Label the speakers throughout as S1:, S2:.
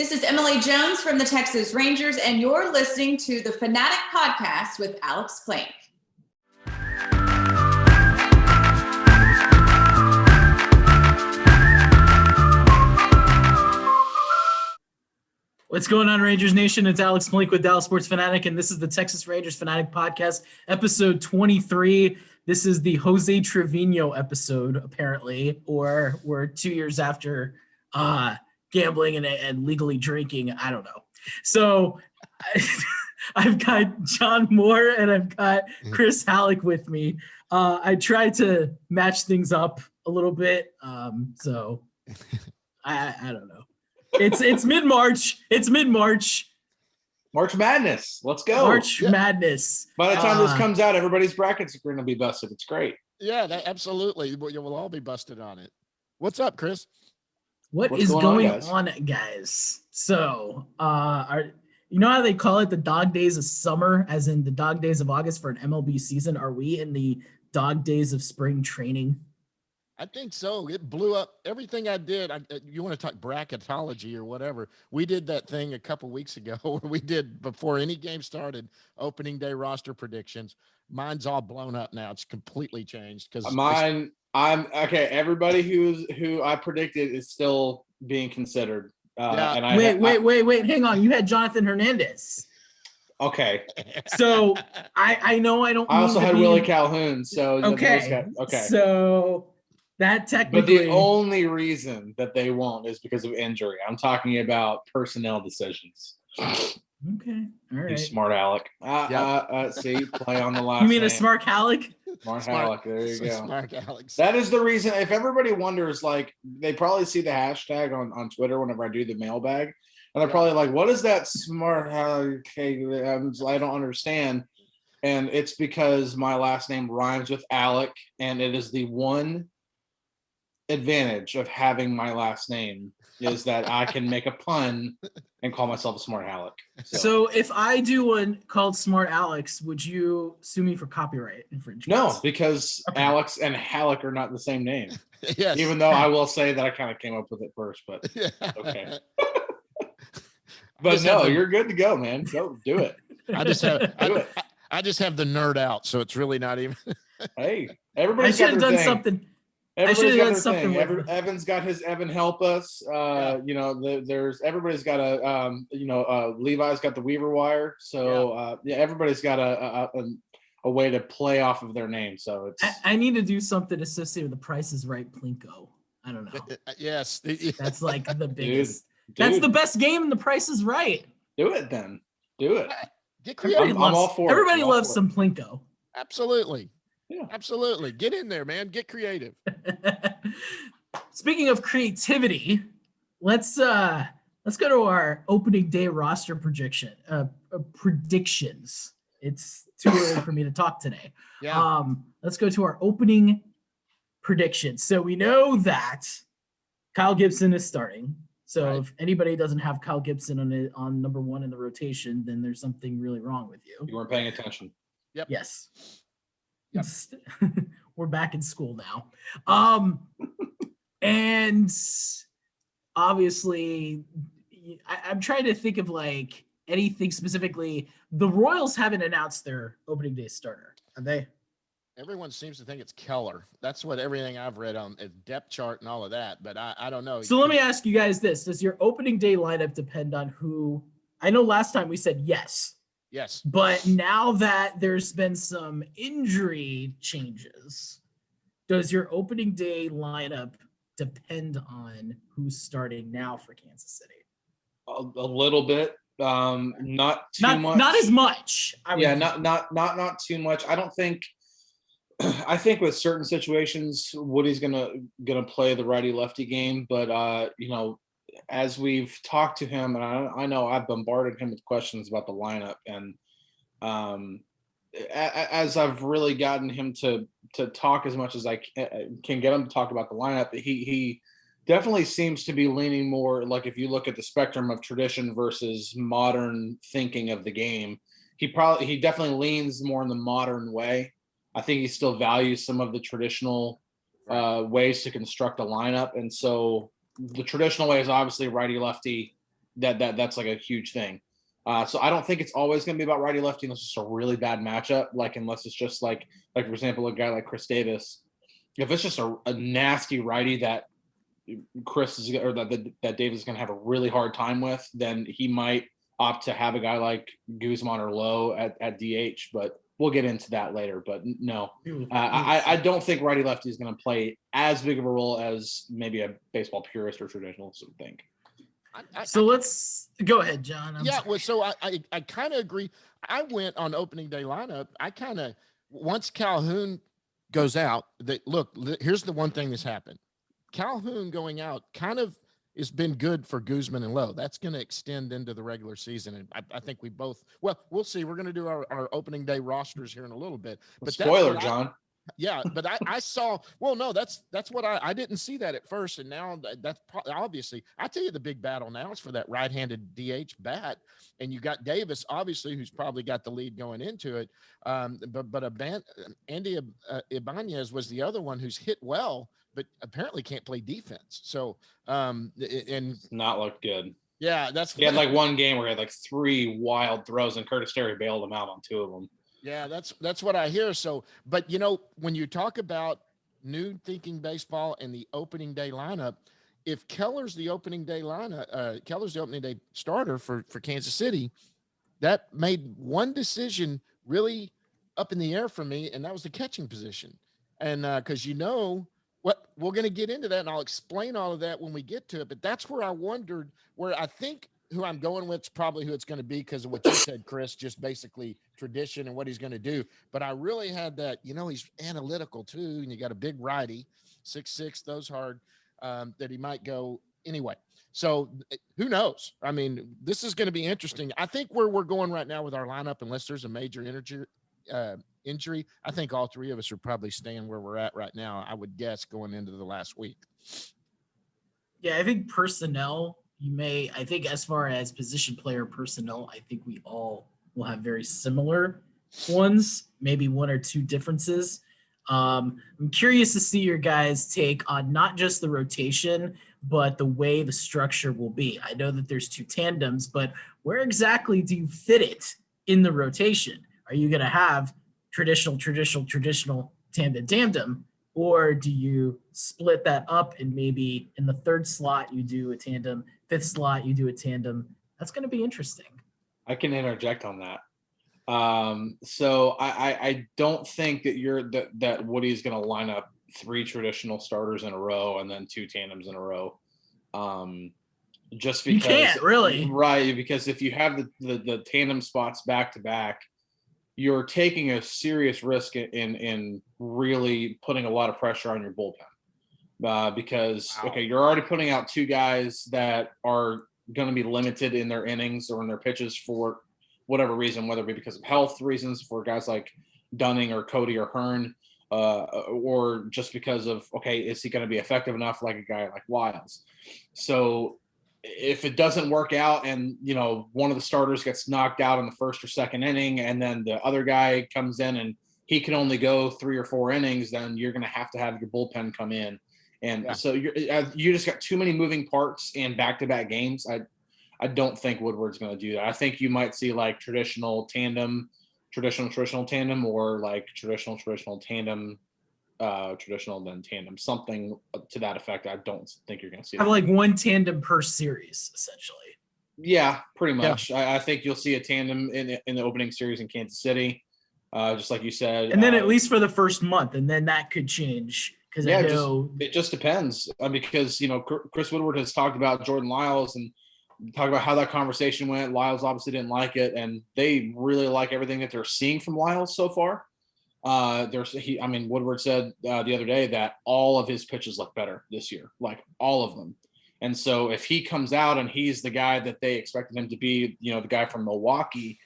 S1: This is Emily Jones from the Texas Rangers, and you're listening to the Fanatic podcast with Alex Plank.
S2: What's going on, Rangers Nation? It's Alex Plank with Dallas Sports Fanatic, and this is the Texas Rangers Fanatic podcast, episode 23. This is the Jose Trevino episode, apparently, or we're 2 years after gambling and legally drinking. I don't know. So I've got John Moore and I've got Chris Halicke with me. I tried to match things up a little bit. So I don't know. It's mid-March. It's mid-March.
S3: March Madness. Let's go.
S2: March Madness.
S3: By the time this comes out, everybody's brackets are going to be busted. It's great.
S4: Yeah, absolutely. We'll all be busted on it. What's up, Chris?
S2: What's going on, guys? So, you know how they call it the dog days of summer, as in the dog days of August for an MLB season? Are we in the dog days of spring training?
S4: I think so. It blew up everything I did. You want to talk bracketology or whatever? We did that thing a couple weeks ago where we did, before any game started, opening day roster predictions. Mine's all blown up now. It's completely changed because
S3: I'm okay. Everybody who I predicted is still being considered. And
S2: wait. Hang on. You had Jonathan Hernandez.
S3: Okay.
S2: So I know I don't.
S3: I also had Willie Calhoun. So
S2: okay. So that technically.
S3: But the only reason that they won't is because of injury. I'm talking about personnel decisions.
S2: Okay. All right.
S3: You smart Alec. See, play on the last.
S2: You mean
S3: name.
S2: a smart Alec?
S3: Smart Alec. There you go.
S4: Smart Alex.
S3: That is the reason. If everybody wonders, like, they probably see the hashtag on Twitter whenever I do the mailbag, and they're probably like, "What is that smart Alec? I don't understand." And it's because my last name rhymes with Alec, and it is the one advantage of having my last name is that I can make a pun and call myself a smart Alec.
S2: So if I do one called Smart Alex, would you sue me for copyright infringement?
S3: No, because okay. Alex and Halicke are not the same name.
S4: Yes.
S3: Even though I will say that I kind of came up with it first, but okay. But no, you're good to go, man. Go do it.
S4: I just have the nerd out, so it's really not even.
S3: Hey, everybody.
S2: I should have done something.
S3: Everybody's got their thing. Evan's got his Evan help us. You know, there's everybody's got a Levi's got the Weaver wire. So everybody's got a way to play off of their name. So it's
S2: I need to do something associated with the Price is Right Plinko. I don't know.
S4: Yes,
S2: that's like the biggest.
S3: Dude.
S2: That's the best game in the Price is Right.
S3: Do it then. Do it.
S4: Get creative.
S3: I'm all for it.
S2: Everybody loves some Plinko.
S4: Absolutely.
S3: Yeah.
S4: Absolutely. Get in there, man. Get creative.
S2: Speaking of creativity, let's go to our opening day roster predictions. It's too early for me to talk today.
S4: Yeah.
S2: Let's go to our opening predictions. So we know that Kyle Gibson is starting. So right. If anybody doesn't have Kyle Gibson on number one in the rotation, then there's something really wrong with you.
S3: You weren't paying attention.
S4: Yep.
S2: Yes.
S4: Yep.
S2: We're back in school now. And obviously I'm trying to think of like anything specifically. The Royals haven't announced their opening day starter, have they?
S4: Everyone seems to think it's Keller. That's what everything I've read on a depth chart and all of that, but I don't know.
S2: So let me ask you guys this. Does your opening day lineup depend on who? I know last time we said yes.
S4: Yes.
S2: But now that there's been some injury changes, does your opening day lineup depend on who's starting now for Kansas City?
S3: A little bit. Not too much.
S2: Not as much.
S3: Not too much. I think with certain situations, Woody's gonna play the righty lefty game, but as we've talked to him, and I know I've bombarded him with questions about the lineup, and as I've really gotten him to talk as much as I can get him to talk about the lineup, he definitely seems to be leaning more, like if you look at the spectrum of tradition versus modern thinking of the game, he definitely leans more in the modern way. I think he still values some of the traditional ways to construct a lineup, and so the traditional way is obviously righty lefty, that's like a huge thing. So I don't think it's always going to be about righty lefty unless it's a really bad matchup. Like unless it's just like for example, a guy like Chris Davis. If it's just a nasty righty that Chris is or that Davis is going to have a really hard time with, then he might opt to have a guy like Guzman or Lowe at DH. But we'll get into that later. But no, I don't think righty lefty is going to play as big of a role as maybe a baseball purist or traditionalist would think.
S2: So let's go ahead, John.
S4: So I kind of agree. I went on opening day lineup. I kind of, once Calhoun goes out, here's the one thing that's happened. Calhoun going out kind of has been good for Guzman and Lowe. That's going to extend into the regular season. And I think we both, we'll see. We're going to do our opening day rosters here in a little bit. But
S3: spoiler, John.
S4: Yeah, but I saw. Well, no, that's what I didn't see that at first, and now that's obviously. I tell you, the big battle now is for that right-handed DH bat, and you got Davis, obviously, who's probably got the lead going into it. But Andy Ibanez was the other one who's hit well, but apparently can't play defense. So and
S3: not looked good.
S4: Yeah,
S3: he had like one game where he had like 3 wild throws, and Curtis Terry bailed him out on 2 of them.
S4: Yeah, that's what I hear. So, but when you talk about new thinking baseball and the opening day lineup, if Keller's the opening day starter for Kansas City, that made one decision really up in the air for me, and that was the catching position. And because what we're going to get into that, and I'll explain all of that when we get to it. But that's where I wondered, where I think who I'm going with is probably who it's going to be because of what you said, Chris, just basically tradition and what he's going to do. But I really had that, he's analytical too. And you got a big righty, 6'6", throws hard, that he might go anyway. So who knows? I mean, this is going to be interesting. I think where we're going right now with our lineup, unless there's a major injury, I think all 3 of us are probably staying where we're at right now, I would guess, going into the last week.
S2: Yeah, I think personnel, I think as far as position player personnel, I think we all will have very similar ones, maybe 1 or 2 differences. I'm curious to see your guys' take on not just the rotation, but the way the structure will be. I know that there's 2 tandems, but where exactly do you fit it in the rotation? Are you going to have traditional tandem, or do you split that up and maybe in the 3rd slot you do a tandem, 5th slot you do a tandem? That's going to be interesting.
S3: I can interject on that. So I don't think that that Woody's going to line up 3 traditional starters in a row and then 2 tandems in a row. Just because
S2: you can't really,
S3: right? Because if you have the tandem spots back to back, you're taking a serious risk in really putting a lot of pressure on your bullpen. Because okay, you're already putting out 2 guys that are going to be limited in their innings or in their pitches for whatever reason, whether it be because of health reasons for guys like Dunning or Cody or Hearn, or just because of, okay, is he going to be effective enough like a guy like Wiles? So if it doesn't work out and, one of the starters gets knocked out in the 1st or 2nd inning, and then the other guy comes in and he can only go 3 or 4 innings, then you're going to have your bullpen come in. And so you just got too many moving parts in back-to-back games. I don't think Woodward's going to do that. I think you might see like traditional tandem, or like traditional tandem, traditional then tandem, something to that effect. I don't think you're going to see
S2: have like 1 tandem per series, essentially.
S3: Yeah, pretty much. Yeah. I think you'll see a tandem in the opening series in Kansas City, just like you said.
S2: And then at least for the first month, and then that could change. Because
S3: it just depends, because Chris Woodward has talked about Jordan Lyles and talked about how that conversation went. Lyles obviously didn't like it, and they really like everything that they're seeing from Lyles so far. Woodward said the other day that all of his pitches look better this year, like all of them. And so if he comes out and he's the guy that they expected him to be, the guy from Milwaukee,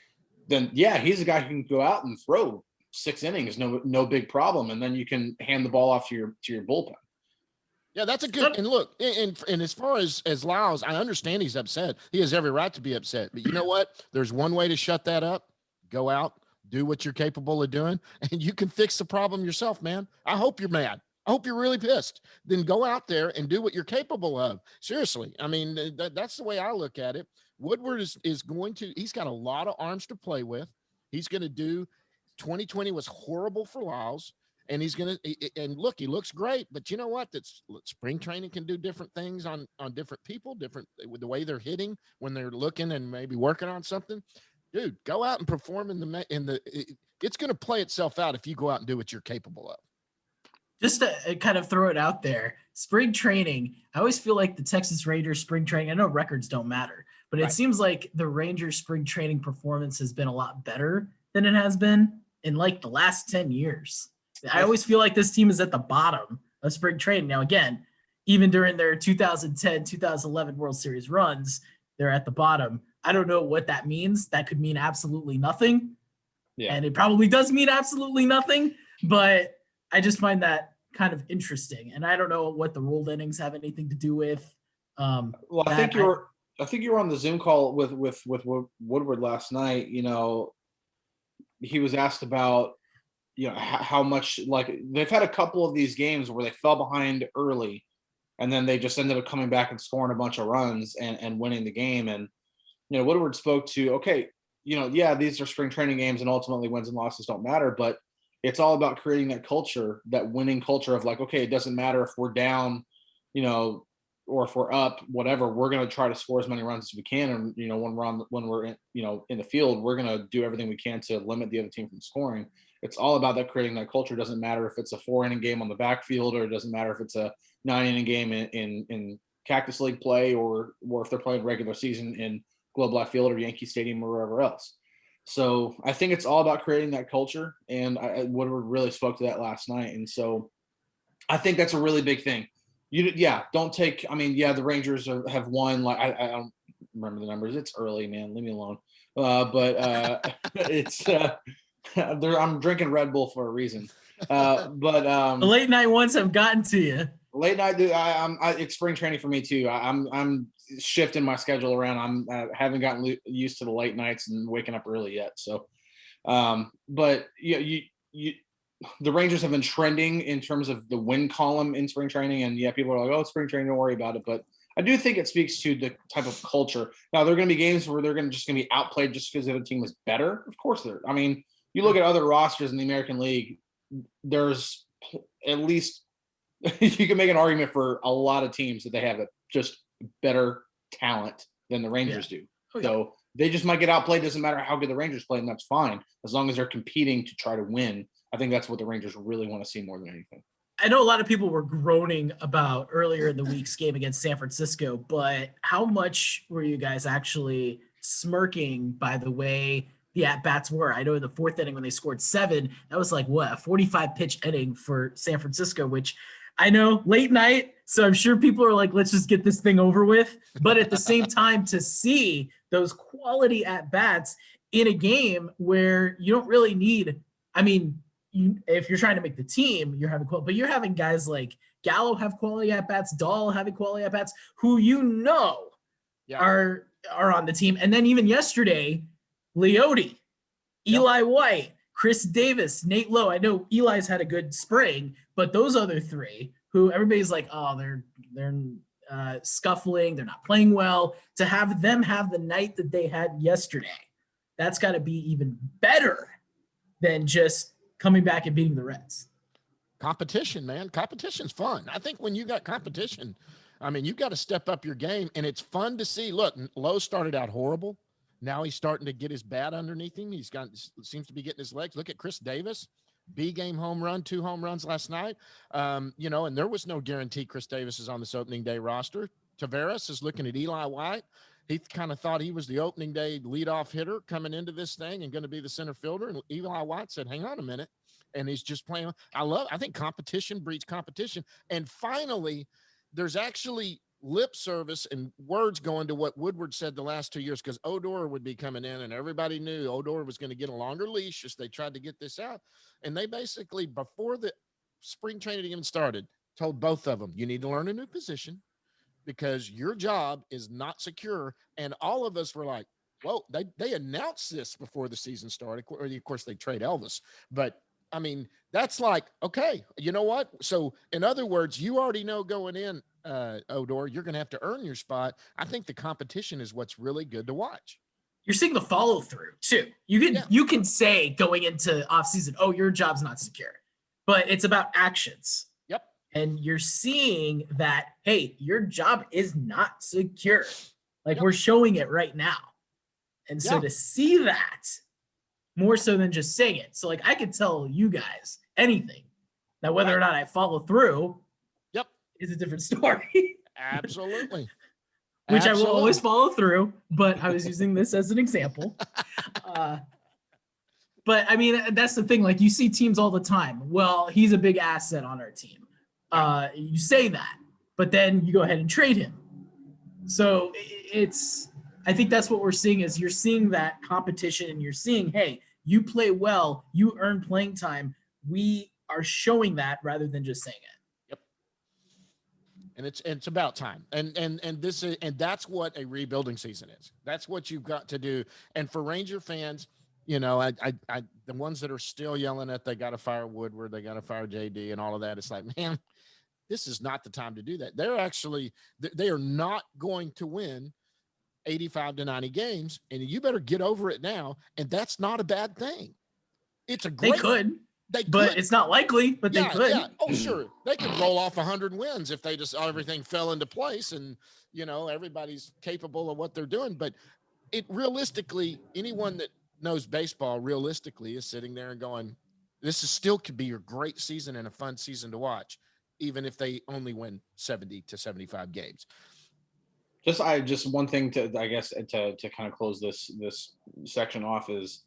S3: then he's a guy who can go out and throw 6 innings, no big problem, and then you can hand the ball off to your bullpen.
S4: Yeah, that's a good. And look, and as far as Lyles, I understand he's upset. He has every right to be upset. But you know what? There's one way to shut that up: go out, do what you're capable of doing, and you can fix the problem yourself, man. I hope you're mad. I hope you're really pissed. Then go out there and do what you're capable of. Seriously. I mean, that's the way I look at it. Woodward is going to, he's got a lot of arms to play with. He's going to do, 2020 was horrible for Lyles. And he's going to, and look, he looks great, but you know what? That's spring training can do different things on different people, different with the way they're hitting when they're looking and maybe working on something. Dude, go out and perform it's going to play itself out if you go out and do what you're capable of.
S2: Just to kind of throw it out there, spring training, I always feel like the Texas Rangers spring training, I know records don't matter, but it seems like the Rangers spring training performance has been a lot better than it has been in like the last 10 years. I always feel like this team is at the bottom of spring training. Now, again, even during their 2010, 2011 World Series runs, they're at the bottom. I don't know what that means. That could mean absolutely nothing. Yeah. And it probably does mean absolutely nothing, but I just find that kind of interesting. And I don't know what the rolled innings have anything to do with.
S3: Well, I think you were on the Zoom call with Woodward last night. You know, he was asked about, you know, how much, like, they've had a couple of these games where they fell behind early and then they just ended up coming back and scoring a bunch of runs and winning the game. And, you know, Woodward spoke to, okay, you know, yeah, these are spring training games and ultimately wins and losses don't matter, but it's all about creating that culture, that winning culture of like, okay, it doesn't matter if we're down, you know, or if we're up, whatever, we're going to try to score as many runs as we can. And, you know, when we're in, you know, in the field, we're going to do everything we can to limit the other team from scoring. It's all about that, creating that culture. It doesn't matter if it's a 4-inning game on the backfield, or it doesn't matter if it's a 9-inning game in Cactus League play, or if they're playing regular season in Globe Life Field or Yankee Stadium or wherever else. So I think it's all about creating that culture, and Woodward really spoke to that last night. And so I think that's a really big thing. Don't take. I mean, the Rangers have won. Like I don't remember the numbers. It's early, man. Leave me alone. But it's. I'm drinking Red Bull for a reason. The
S2: late night ones have gotten to you.
S3: Late night, dude. It's spring training for me too. I'm shifting my schedule around. I haven't gotten used to the late nights and waking up early yet. So, but the Rangers have been trending in terms of the win column in spring training, and people are like, "Oh, spring training, don't worry about it." But I do think it speaks to the type of culture. Now, there are going to be games where they're just going to be outplayed just because the other team was better. Of course, I mean, you look at other rosters in the American League. There's at least you can make an argument for a lot of teams that they have just better talent than the Rangers do. Oh, yeah. So they just might get outplayed. Doesn't matter how good the Rangers play, and that's fine as long as they're competing to try to win. I think that's what the Rangers really want to see more than anything.
S2: I know a lot of people were groaning about earlier in the week's game against San Francisco, but how much were you guys actually smirking by the way the at-bats were? I know in the fourth inning when they scored 7, that was like, what, a 45-pitch inning for San Francisco, which I know late night, so I'm sure people are like, let's just get this thing over with. But at the same time, to see those quality at-bats in a game where you don't really need, I mean, if you're trying to make the team, you're having quality, but you're having guys like Gallo have quality at-bats, Dahl having quality at-bats, who are on the team. And then even yesterday, Leote, Eli White, Chris Davis, Nate Lowe. I know Eli's had a good spring, but those other 3 who everybody's like, oh, they're scuffling, they're not playing well, to have them have the night that they had yesterday, that's got to be even better than just coming back and beating the Reds.
S4: Competition, man. Competition's fun. I think when you got competition, I mean, you've got to step up your game, and it's fun to see. Look, Lowe started out horrible. Now he's starting to get his bat underneath him. Seems to be getting his legs. Look at Chris Davis, B-game home run, 2 home runs last night. And there was no guarantee Chris Davis is on this opening day roster. Taveras is looking at Eli White. He kind of thought he was the opening day leadoff hitter coming into this thing and going to be the center fielder. And Eli White said, hang on a minute. And he's just playing. I think competition breeds competition. And finally, there's actually lip service and words going to what Woodward said the last 2 years, because Odor would be coming in and everybody knew Odor was going to get a longer leash as they tried to get this out. And they basically, before the spring training even started, told both of them, you need to learn a new position because your job is not secure. And all of us were like, whoa, they announced this before the season started. Of course, they trade Elvis, but I mean, that's like, okay, you know what? So in other words, you already know going in, Odor, you're going to have to earn your spot. I think the competition is what's really good to watch.
S2: You're seeing the follow through too. You can say going into offseason, oh, your job's not secure, but it's about actions.
S4: Yep.
S2: And you're seeing that, hey, your job is not secure. Like we're showing it right now. And so to see that more so than just saying it. So like I could tell you guys anything. Now, whether or not I follow through is a different story.
S4: Absolutely.
S2: Which I will always follow through, but I was using this as an example. But I mean, that's the thing. Like you see teams all the time. Well, he's a big asset on our team. You say that, but then you go ahead and trade him. So I think that's what we're seeing is you're seeing that competition and you're seeing, hey, you play well, you earn playing time. We are showing that rather than just saying it.
S4: Yep. And it's about time. And that's what a rebuilding season is. That's what you've got to do. And for Ranger fans, you know, I the ones that are still yelling at they got to fire Woodward, they got to fire JD and all of that, it's like, man, this is not the time to do that. They are not going to win 85 to 90 games, and you better get over it now. And that's not a bad thing. It's a great.
S2: They could, but it's not likely. But they could.
S4: Yeah. Oh, sure. They could roll off 100 wins if they just everything fell into place, and you know everybody's capable of what they're doing. But it realistically, anyone that knows baseball realistically is sitting there and going, "This is still could be your great season and a fun season to watch, even if they only win 70 to 75 games."
S3: Just one thing to kind of close this section off is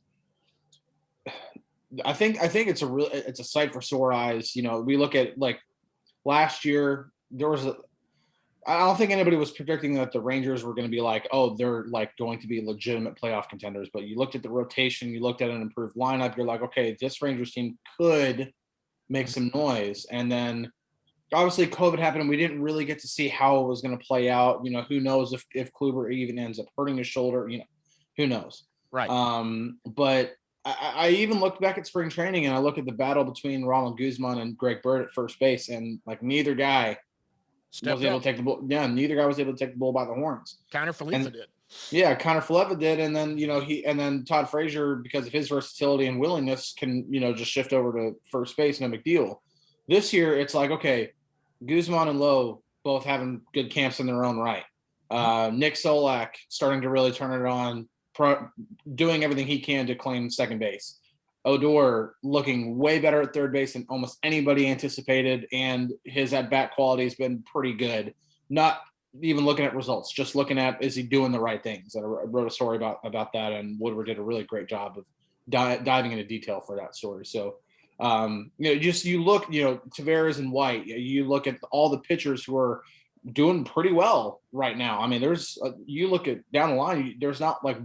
S3: I think it's a sight for sore eyes. You know, we look at like last year I don't think anybody was predicting that the Rangers were going to be like, oh, they're like going to be legitimate playoff contenders. But you looked at the rotation, you looked at an improved lineup, you're like, okay, this Rangers team could make some noise. And then obviously COVID happened and we didn't really get to see how it was going to play out. You know, who knows if Kluber even ends up hurting his shoulder, you know, who knows?
S4: Right.
S3: But I even looked back at spring training and I look at the battle between Ronald Guzman and Greg Bird at first base, and like neither guy was able to take the bull. Yeah, neither guy was able to take the bull by the horns.
S4: Connor Falefa did.
S3: Yeah, Connor Falefa did, and then then Todd Frazier, because of his versatility and willingness, can just shift over to first base, no big deal. This year, it's like, okay, Guzman and Lowe both having good camps in their own right. Nick Solak starting to really turn it on, doing everything he can to claim second base. Odor looking way better at third base than almost anybody anticipated, and his at-bat quality has been pretty good. Not even looking at results, just looking at, is he doing the right things? I wrote a story about that, and Woodward did a really great job of diving into detail for that story. So, you look, Tavares and White, you look at all the pitchers who are doing pretty well right now. I mean, you look at down the line, there's not like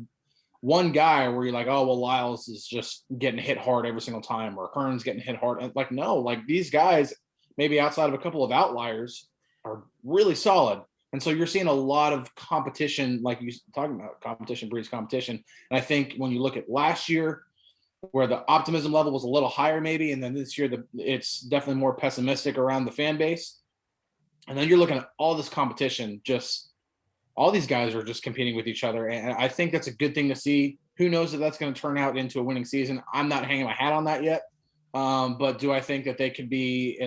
S3: one guy where you're like, oh, well, Lyles is just getting hit hard every single time, or Hearn's getting hit hard. And like, no, like these guys, maybe outside of a couple of outliers, are really solid. And so you're seeing a lot of competition, like you talking about, competition breeds competition. And I think when you look at last year, where the optimism level was a little higher maybe, and then this year it's definitely more pessimistic around the fan base. And then you're looking at all this competition, just all these guys are just competing with each other. And I think that's a good thing to see. Who knows if that's going to turn out into a winning season? I'm not hanging my hat on that yet. But do I think that they could be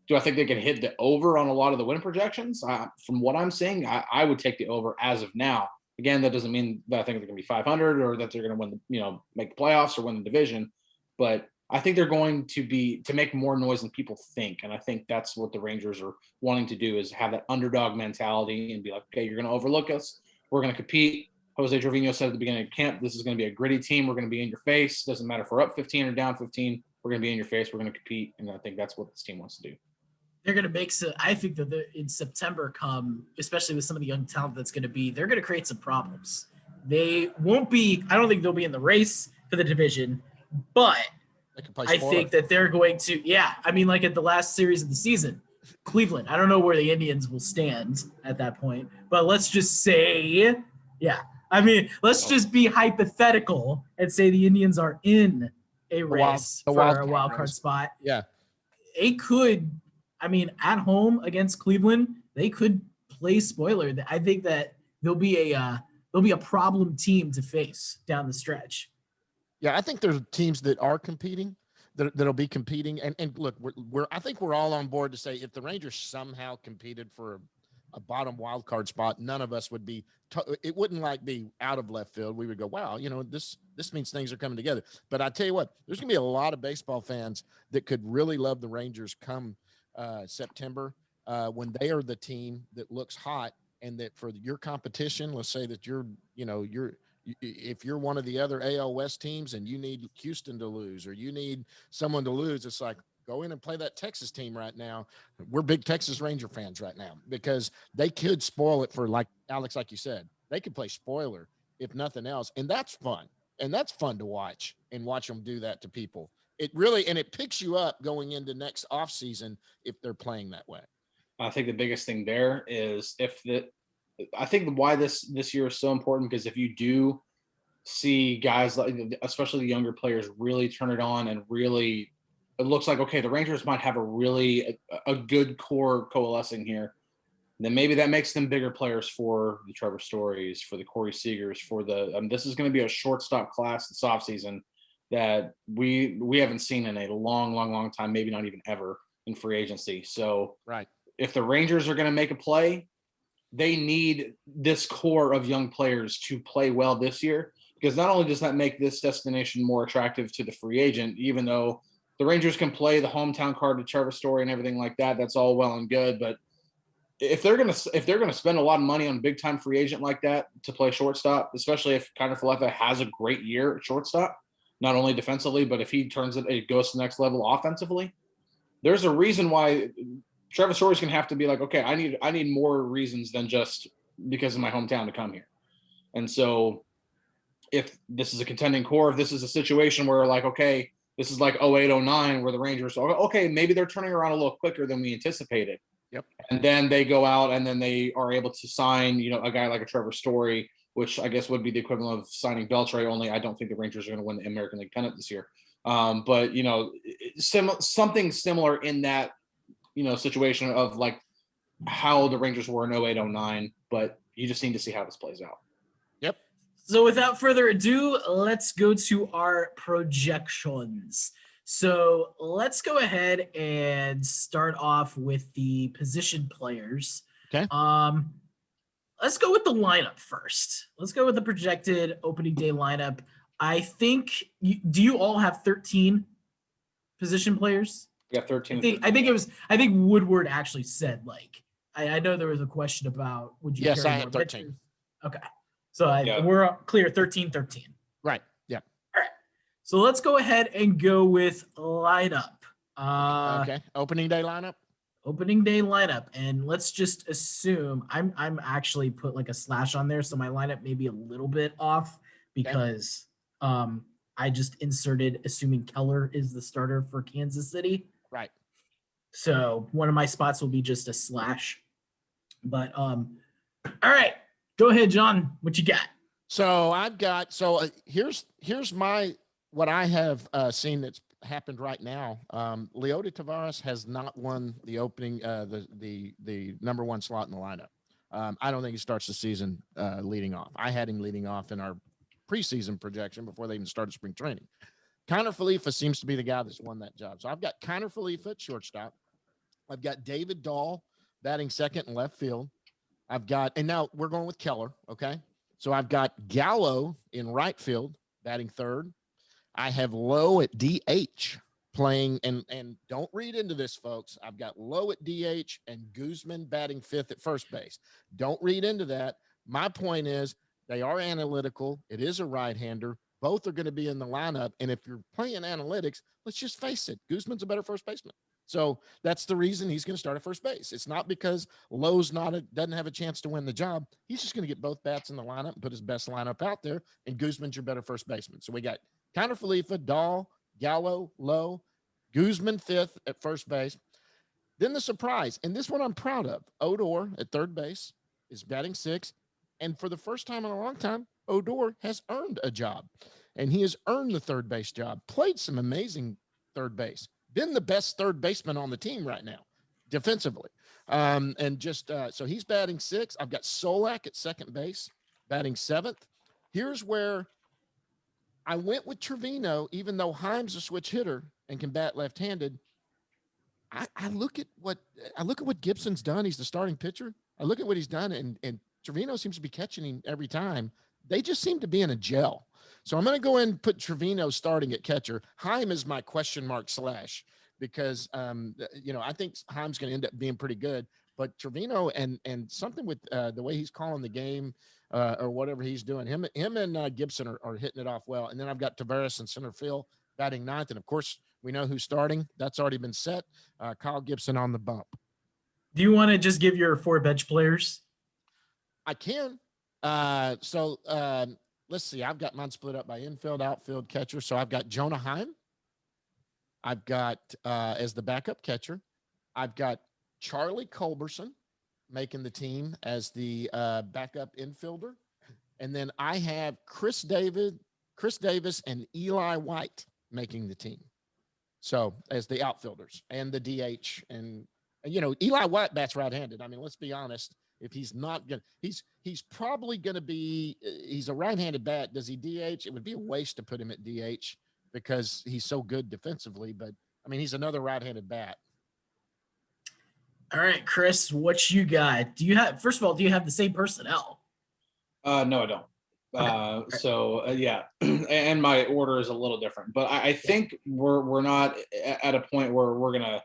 S3: do I think they can hit the over on a lot of the win projections? From what I'm seeing, I would take the over as of now. Again, that doesn't mean that I think they're going to be 500 or that they're going to win make the playoffs or win the division. But I think they're going to make more noise than people think. And I think that's what the Rangers are wanting to do, is have that underdog mentality and be like, okay, you're going to overlook us. We're going to compete. Jose Trevino said at the beginning of camp, this is going to be a gritty team. We're going to be in your face. Doesn't matter if we're up 15 or down 15. We're going to be in your face. We're going to compete. And I think that's what this team wants to do.
S2: They're going to make – I think that in September especially with some of the young talent that's going to be, they're going to create some problems. They won't be – I don't think they'll be in the race for the division, but – I think that they're going to, like at the last series of the season, Cleveland. I don't know where the Indians will stand at that point, but let's just say, let's just be hypothetical and say the Indians are in a race
S4: the
S2: for
S4: wild
S2: a
S4: card
S2: wild card
S4: race.
S2: spot.
S4: Yeah.
S2: It could, I mean, at home against Cleveland, they could play spoiler. I think that there'll be a problem team to face down the stretch.
S4: Yeah, I think there's teams that are competing, that'll be competing. And look, I think we're all on board to say if the Rangers somehow competed for a bottom wild card spot, none of us would be. It wouldn't like be out of left field. We would go, wow, this means things are coming together. But I tell you what, there's gonna be a lot of baseball fans that could really love the Rangers come September when they are the team that looks hot, and that for your competition, let's say that if you're one of the other AL West teams and you need Houston to lose or you need someone to lose, it's like, go in and play that Texas team right now. We're big Texas Ranger fans right now because they could spoil it for, like Alex, like you said, they could play spoiler if nothing else. And that's fun. And that's fun to watch them do that to people. It really, and it picks you up going into next off season if they're playing that way.
S3: I think the biggest thing there is I think why this year is so important, because if you do see guys like, especially the younger players, really turn it on and really, it looks like, okay, the Rangers might have a good core coalescing here, then maybe that makes them bigger players for the Trevor Stories, for the Corey Seagers, for this is going to be a shortstop class this offseason that we haven't seen in a long time, maybe not even ever in free agency. So
S4: right,
S3: if the Rangers are going to make a play, they need this core of young players to play well this year, because not only does that make this destination more attractive to the free agent, even though the Rangers can play the hometown card to Trevor Story and everything like that, that's all well and good. But if they're gonna spend a lot of money on a big time free agent like that to play shortstop, especially if Kiner Falefa has a great year at shortstop, not only defensively, but if he it goes to the next level offensively, there's a reason why Trevor Story's gonna have to be like, okay, I need more reasons than just because of my hometown to come here. And so if this is a contending core, if this is a situation where, like, okay, this is like 0809 where the Rangers, okay, maybe they're turning around a little quicker than we anticipated.
S4: Yep.
S3: And then they go out and then they are able to sign, a guy like a Trevor Story, which I guess would be the equivalent of signing Beltre, only I don't think the Rangers are going to win the American League pennant this year. But, something similar in that, situation of like how the Rangers were in 0809, but you just need to see how this plays out.
S4: Yep.
S2: So without further ado, let's go to our projections. So let's go ahead and start off with the position players.
S4: Okay.
S2: Let's go with the lineup first. Let's go with the projected opening day lineup. I think, do you all have 13 position players?
S3: Yeah, 13.
S2: I think Woodward actually said, like, I know there was a question about would you
S4: Yes,
S2: carry
S4: I
S2: more
S4: had 13.
S2: pitchers? Okay. So we're clear 13.
S4: Right. Yeah.
S2: All right. So let's go ahead and go with lineup.
S4: Okay. Opening day lineup.
S2: Opening day lineup, and let's just assume I'm actually put like a slash on there, so my lineup may be a little bit off because I just inserted assuming Keller is the starter for Kansas City.
S4: Right.
S2: So one of my spots will be just a slash. But all right, go ahead, John. What you got?
S4: So I've got here's what I have seen that's happened right now. Leody Taveras has not won the opening the number one slot in the lineup. I don't think he starts the season leading off. I had him leading off in our preseason projection before they even started spring training. Kiner Falefa seems to be the guy that's won that job. So I've got Kiner Falefa at shortstop. I've got David Dahl batting second in left field. And now we're going with Keller. Okay. So I've got Gallo in right field batting third. I have Lowe at DH playing, and don't read into this, folks. I've got Lowe at DH and Guzman batting fifth at first base. Don't read into that. My point is they are analytical. It is a right-hander. Both are going to be in the lineup. And if you're playing analytics, let's just face it, Guzman's a better first baseman. So that's the reason he's going to start at first base. It's not because Lowe's doesn't have a chance to win the job. He's just going to get both bats in the lineup and put his best lineup out there, and Guzman's your better first baseman. So we got Kiner Falefa, Dahl, Gallo, Lowe, Guzman fifth at first base. Then the surprise, and this one I'm proud of, Odor at third base is batting sixth. And for the first time in a long time, Odor has earned a job. and he has earned the third base job, played some amazing third base, been the best third baseman on the team right now defensively. So he's batting 6th. I've got Solak at second base, batting 7th. Here's where I went with Trevino, even though Heim's a switch hitter and can bat left-handed. I look at what Gibson's done. He's the starting pitcher. I look at what he's done, and Trevino seems to be catching him every time. They just seem to be in a gel. So I'm going to go in and put Trevino starting at catcher. Heim is my question mark / because I think Heim's going to end up being pretty good. But Trevino and something with the way he's calling the game or whatever he's doing, him and Gibson are hitting it off well. And then I've got Tavares in center field batting 9th, and of course we know who's starting. That's already been set. Kyle Gibson on the bump.
S2: Do you want to just give your 4 bench players?
S4: I can. Let's see. I've got mine split up by infield, outfield, catcher. So I've got Jonah Heim. I've got as the backup catcher. I've got Charlie Culberson making the team as the backup infielder. And then I have Chris Davis and Eli White making the team. So as the outfielders and the DH. And Eli White bats right-handed. I mean, let's be honest. If he's not going to, he's probably going to be, he's a right-handed bat. Does he DH? It would be a waste to put him at DH because he's so good defensively. But, I mean, he's another right-handed bat.
S2: All right, Chris, what you got? First of all, do you have the same personnel?
S3: No, I don't. Yeah, and my order is a little different, but I think we're not at a point where we're gonna.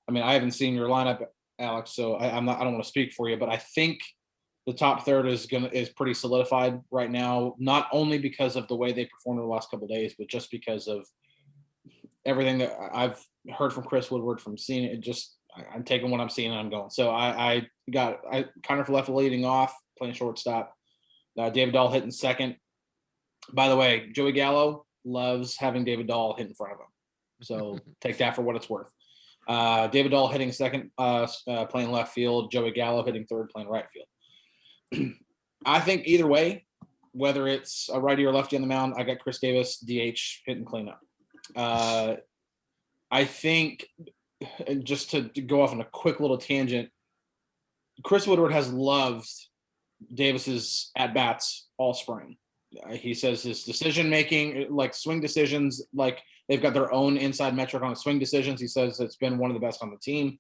S3: I mean, I haven't seen your lineup, Alex, so I don't want to speak for you, but I think the top third is pretty solidified right now. Not only because of the way they performed in the last couple of days, but just because of everything that I've heard from Chris Woodward from seeing it. I'm taking what I'm seeing and I'm going. So I got Connor Falefa leading off, playing shortstop. David Dahl hitting second. By the way, Joey Gallo loves having David Dahl hit in front of him. So take that for what it's worth. David Dahl hitting second, playing left field. Joey Gallo hitting third, playing right field. I think either way, whether it's a righty or lefty on the mound, I got Chris Davis, DH, hitting cleanup. I think, and just to go off on a quick little tangent, Chris Woodward has loved Davis's at-bats all spring. He says his decision-making, like swing decisions, like they've got their own inside metric on swing decisions. He says it's been one of the best on the team.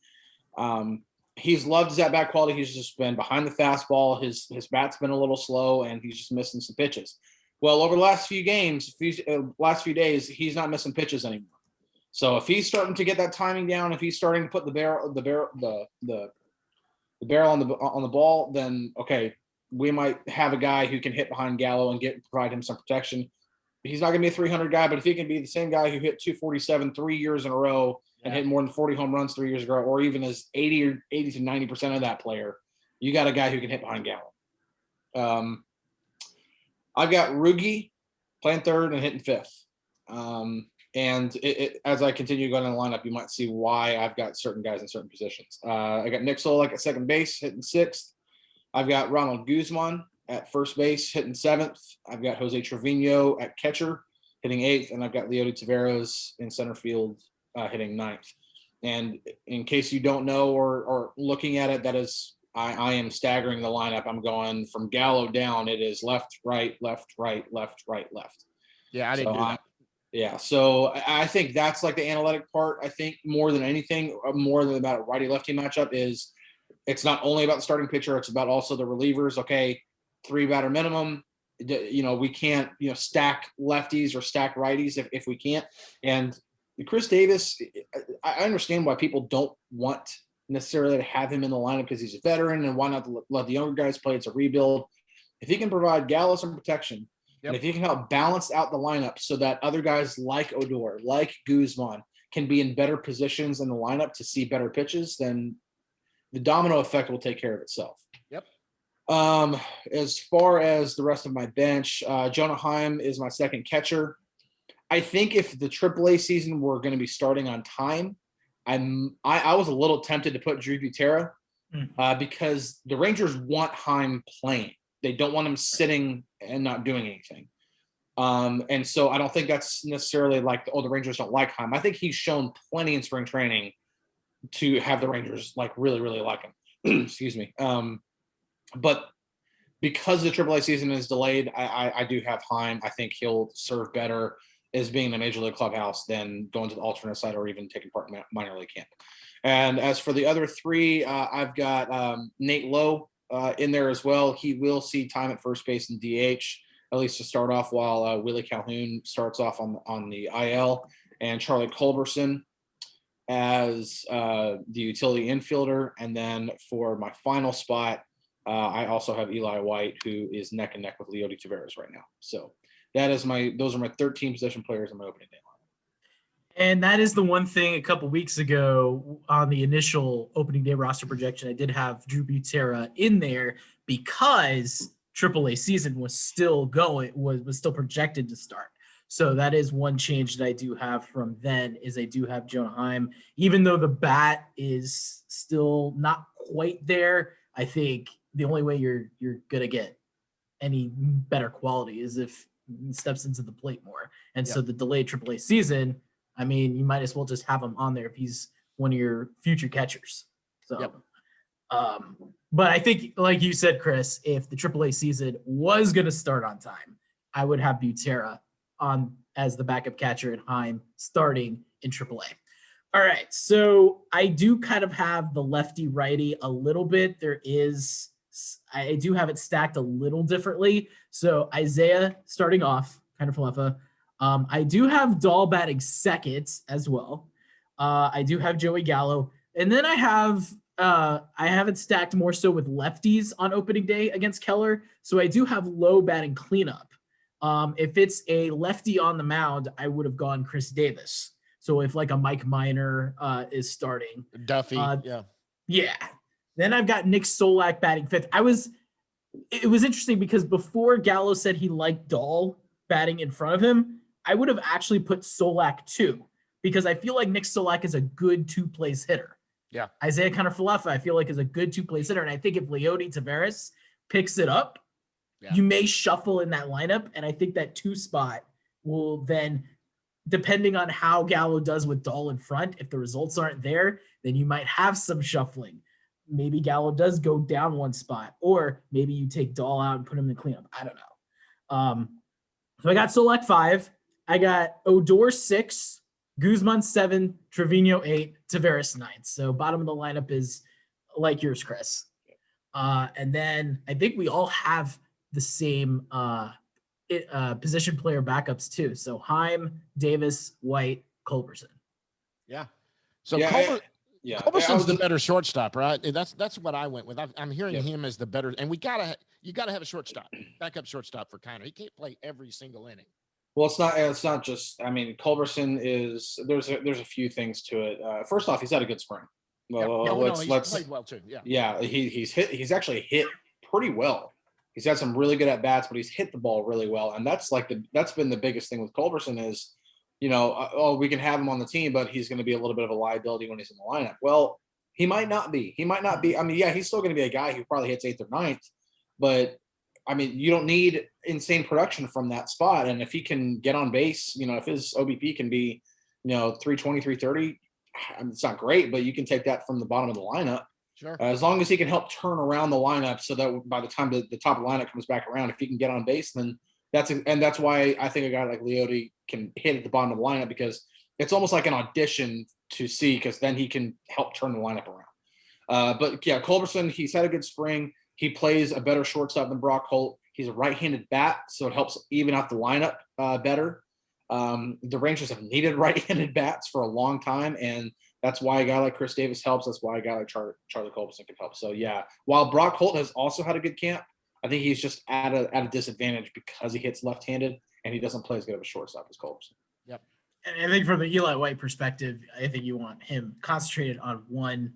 S3: He's loved his at-bat quality. He's just been behind the fastball. His bat's been a little slow, and he's just missing some pitches. Well, over the last few games, last few days, he's not missing pitches anymore. So if he's starting to get that timing down, if he's starting to put the barrel on the ball, then okay, we might have a guy who can hit behind Gallo and provide him some protection. He's not going to be a 300 guy, but if he can be the same guy who hit 247 3 years in a row and hit more than 40 home runs 3 years ago, or even as 80 to 90% of that player, you got a guy who can hit behind Gallo. I've got Rugi playing third and hitting fifth. And as I continue going in the lineup, you might see why I've got certain guys in certain positions. I got Nick Solak at second base, hitting sixth. I've got Ronald Guzman at first base, hitting seventh. I've got Jose Trevino at catcher, hitting eighth. And I've got Leody Taveras in center field, hitting ninth. And in case you don't know or looking at it, that is, I am staggering the lineup. I'm going from Gallo down. It is left, right, left, right, left, right, left.
S4: Yeah, I didn't do that.
S3: Yeah, so I think that's like the analytic part. I think more than anything, more than about a righty-lefty matchup is it's not only about the starting pitcher, it's about also the relievers. Okay, 3-batter minimum. We can't, stack lefties or stack righties if we can't. And Chris Davis, I understand why people don't want necessarily to have him in the lineup because he's a veteran, and why not let the younger guys play? It's a rebuild. If he can provide Gallo some protection, and if you can help balance out the lineup so that other guys like Odor, like Guzman, can be in better positions in the lineup to see better pitches, then the domino effect will take care of itself.
S4: Yep.
S3: As far as the rest of my bench, Jonah Heim is my second catcher. I think if the AAA season were going to be starting on time, I was a little tempted to put Drew Butera because the Rangers want Heim playing. They don't want him sitting and not doing anything. And so I don't think that's necessarily like, the Rangers don't like Heim. I think he's shown plenty in spring training to have the Rangers like really, really like him. Excuse me. But because the AAA season is delayed, I do have Heim. I think he'll serve better as being in a major league clubhouse than going to the alternate side or even taking part in minor league camp. And as for the other three, I've got Nate Lowe in there as well. He will see time at first base and DH, at least to start off, while Willie Calhoun starts off on the IL, and Charlie Culberson as the utility infielder. And then for my final spot, I also have Eli White, who is neck and neck with Leody Taveras right now. So those are my 13 position players in my opening day line.
S2: And that is the one thing a couple weeks ago on the initial opening day roster projection, I did have Drew Butera in there because AAA season was still going, was still projected to start. So that is one change that I do have from then, is I do have Jonah Heim. Even though the bat is still not quite there, I think the only way you're going to get any better quality is if he steps into the plate more. And so the delayed AAA season, I mean, you might as well just have him on there if he's one of your future catchers. So, but I think, like you said, Chris, if the AAA season was going to start on time, I would have Butera on as the backup catcher and Heim starting in AAA. All right, so I do kind of have the lefty righty a little bit. I do have it stacked a little differently. So Isaiah starting off, kind of fluffa. I do have Dahl batting second as well. I do have Joey Gallo, and then I have it stacked more so with lefties on opening day against Keller. So I do have Lowe batting cleanup. If it's a lefty on the mound, I would have gone Chris Davis. So if like a Mike Minor is starting,
S4: Duffy,
S2: yeah. Then I've got Nick Solak batting fifth. It was interesting because before Gallo said he liked Dahl batting in front of him, I would have actually put Solak 2 because I feel like Nick Solak is a good two-place hitter.
S4: Yeah.
S2: Isaiah Kiner-Falefa, I feel like, is a good two-place hitter. And I think if Leody Taveras picks it up, you may shuffle in that lineup. And I think that 2 spot will then, depending on how Gallo does with Dahl in front, if the results aren't there, then you might have some shuffling. Maybe Gallo does go down 1 spot, or maybe you take Dahl out and put him in the cleanup. I don't know. So I got Solak 5. I got Odor 6, Guzman 7, Trevino 8, Taveras 9. So bottom of the lineup is like yours, Chris. And then I think we all have the same position player backups too. So Heim, Davis, White, Culberson.
S4: Yeah. So Culberson's the better shortstop, right? That's what I went with. I'm hearing him as the better, and you gotta have a shortstop, backup shortstop for Kiner. He can't play every single inning.
S3: Well, it's not just, I mean, Culberson is, there's a few things to it. First off, he's had a good spring. Well,
S4: he's played well too.
S3: He's actually hit pretty well. He's had some really good at bats, but he's hit the ball really well. And that's been the biggest thing with Culberson is, we can have him on the team, but he's going to be a little bit of a liability when he's in the lineup. Well, he might not be. I mean, he's still going to be a guy who probably hits 8th or 9th, but I mean, you don't need insane production from that spot. And if he can get on base, if his OBP can be, 320, 330, I mean, it's not great, but you can take that from the bottom of the lineup.
S4: Sure.
S3: As long as he can help turn around the lineup so that by the time the top of the lineup comes back around, if he can get on base, then that's why I think a guy like Leody can hit at the bottom of the lineup, because it's almost like an audition to see, because then he can help turn the lineup around. But yeah, Culberson, he's had a good spring. He plays a better shortstop than Brock Holt. He's a right-handed bat, so it helps even out the lineup better. The Rangers have needed right-handed bats for a long time, and that's why a guy like Chris Davis helps. That's why a guy like Charlie Culberson can help. So yeah, while Brock Holt has also had a good camp, I think he's just at a disadvantage because he hits left-handed and he doesn't play as good of a shortstop as Culberson.
S4: Yep.
S2: And I think from the Eli White perspective, I think you want him concentrated on one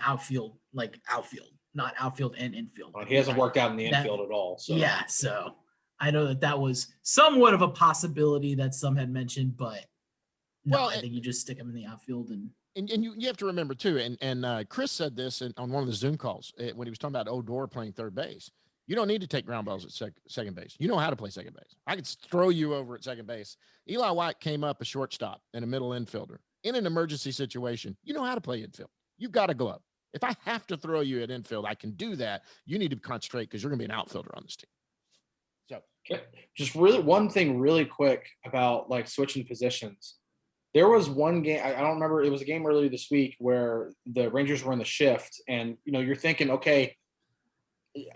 S2: outfield, not outfield and infield.
S3: He hasn't worked out in the infield at all. So
S2: yeah, so I know that was somewhat of a possibility that some had mentioned, but I think you just stick him in the outfield and
S4: you have to remember too, and Chris said this on one of the Zoom calls when he was talking about Odor playing third base. You don't need to take ground balls at second base. You know how to play second base. I could throw you over at second base. Eli White came up a shortstop and a middle infielder. In an emergency situation, you know how to play infield. You've got a glove. If I have to throw you at infield, I can do that. You need to concentrate because you're going to be an outfielder on this team. So,
S3: just really one thing really quick about like switching positions. There was one game, I don't remember, it was a game earlier this week where the Rangers were in the shift, and you're thinking, okay,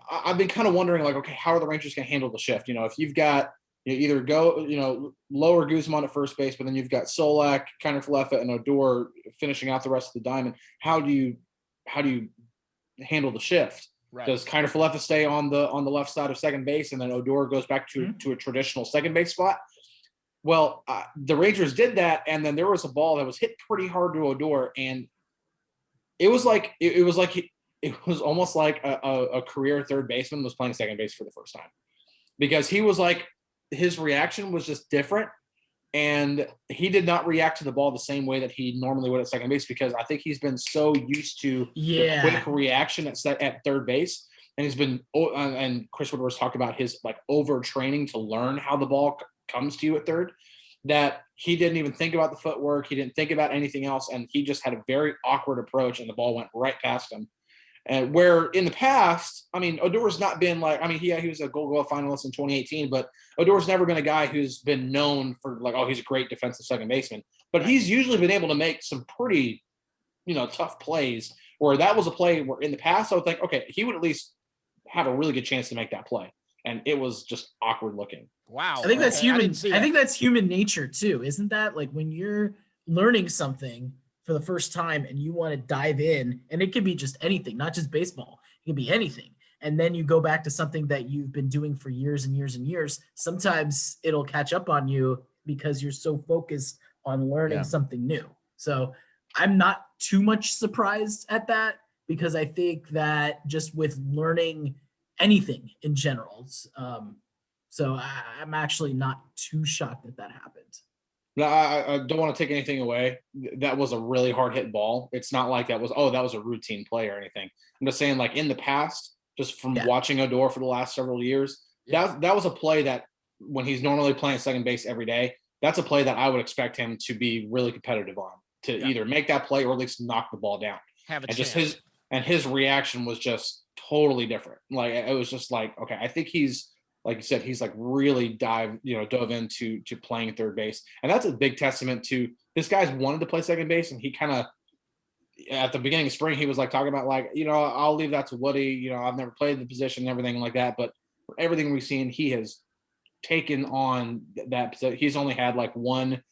S3: I've been kind of wondering, like, okay, how are the Rangers going to handle the shift? If you've got either go, lower Guzman at first base, but then you've got Solak, Kiner Falefa, and Odor finishing out the rest of the diamond. How do you handle the shift? Right. Does Kiner Falefa stay on the left side of second base, and then Odor goes back to a traditional second base spot? Well, the Rangers did that, and then there was a ball that was hit pretty hard to Odor, and it was almost like a career third baseman was playing second base for the first time, because he was like, his reaction was just different, and he did not react to the ball the same way that he normally would at second base, because I think he's been so used to the quick reaction at third base, and he's been, and Chris Woodward's talked about his like overtraining to learn how the ball comes to you at third, that he didn't even think about the footwork, he didn't think about anything else, and he just had a very awkward approach, and the ball went right past him. And where in the past, I mean, Odor's not been like, I mean, he was a Gold Glove finalist in 2018, but Odor's never been a guy who's been known for like, oh, he's a great defensive second baseman. But he's usually been able to make some pretty, tough plays, where that was a play where in the past I would think, okay, he would at least have a really good chance to make that play. And it was just awkward looking.
S4: Wow.
S2: I think that's human. I think that's human nature too. Isn't that like when you're learning something for the first time and you want to dive in, and it could be just anything, not just baseball, it could be anything. And then you go back to something that you've been doing for years and years and years. Sometimes it'll catch up on you because you're so focused on learning something new. So I'm not too much surprised at that, because I think that just with learning anything in general. So I'm actually not too shocked that happened.
S3: No, I don't want to take anything away. That was a really hard hit ball. It's not like that was a routine play or anything. I'm just saying, like in the past, just from watching Odor for the last several years, that was a play that when he's normally playing second base every day, that's a play that I would expect him to be really competitive on, to either make that play or at least knock the ball down. Just his reaction was just totally different. Like it was just like, okay, I think he's, like you said, he's like really dove into playing third base. And that's a big testament to this guy's wanted to play second base. And he kind of, at the beginning of spring, he was like talking about like, I'll leave that to Woody. I've never played the position and everything like that. But for everything we've seen, he has taken on that. He's only had like one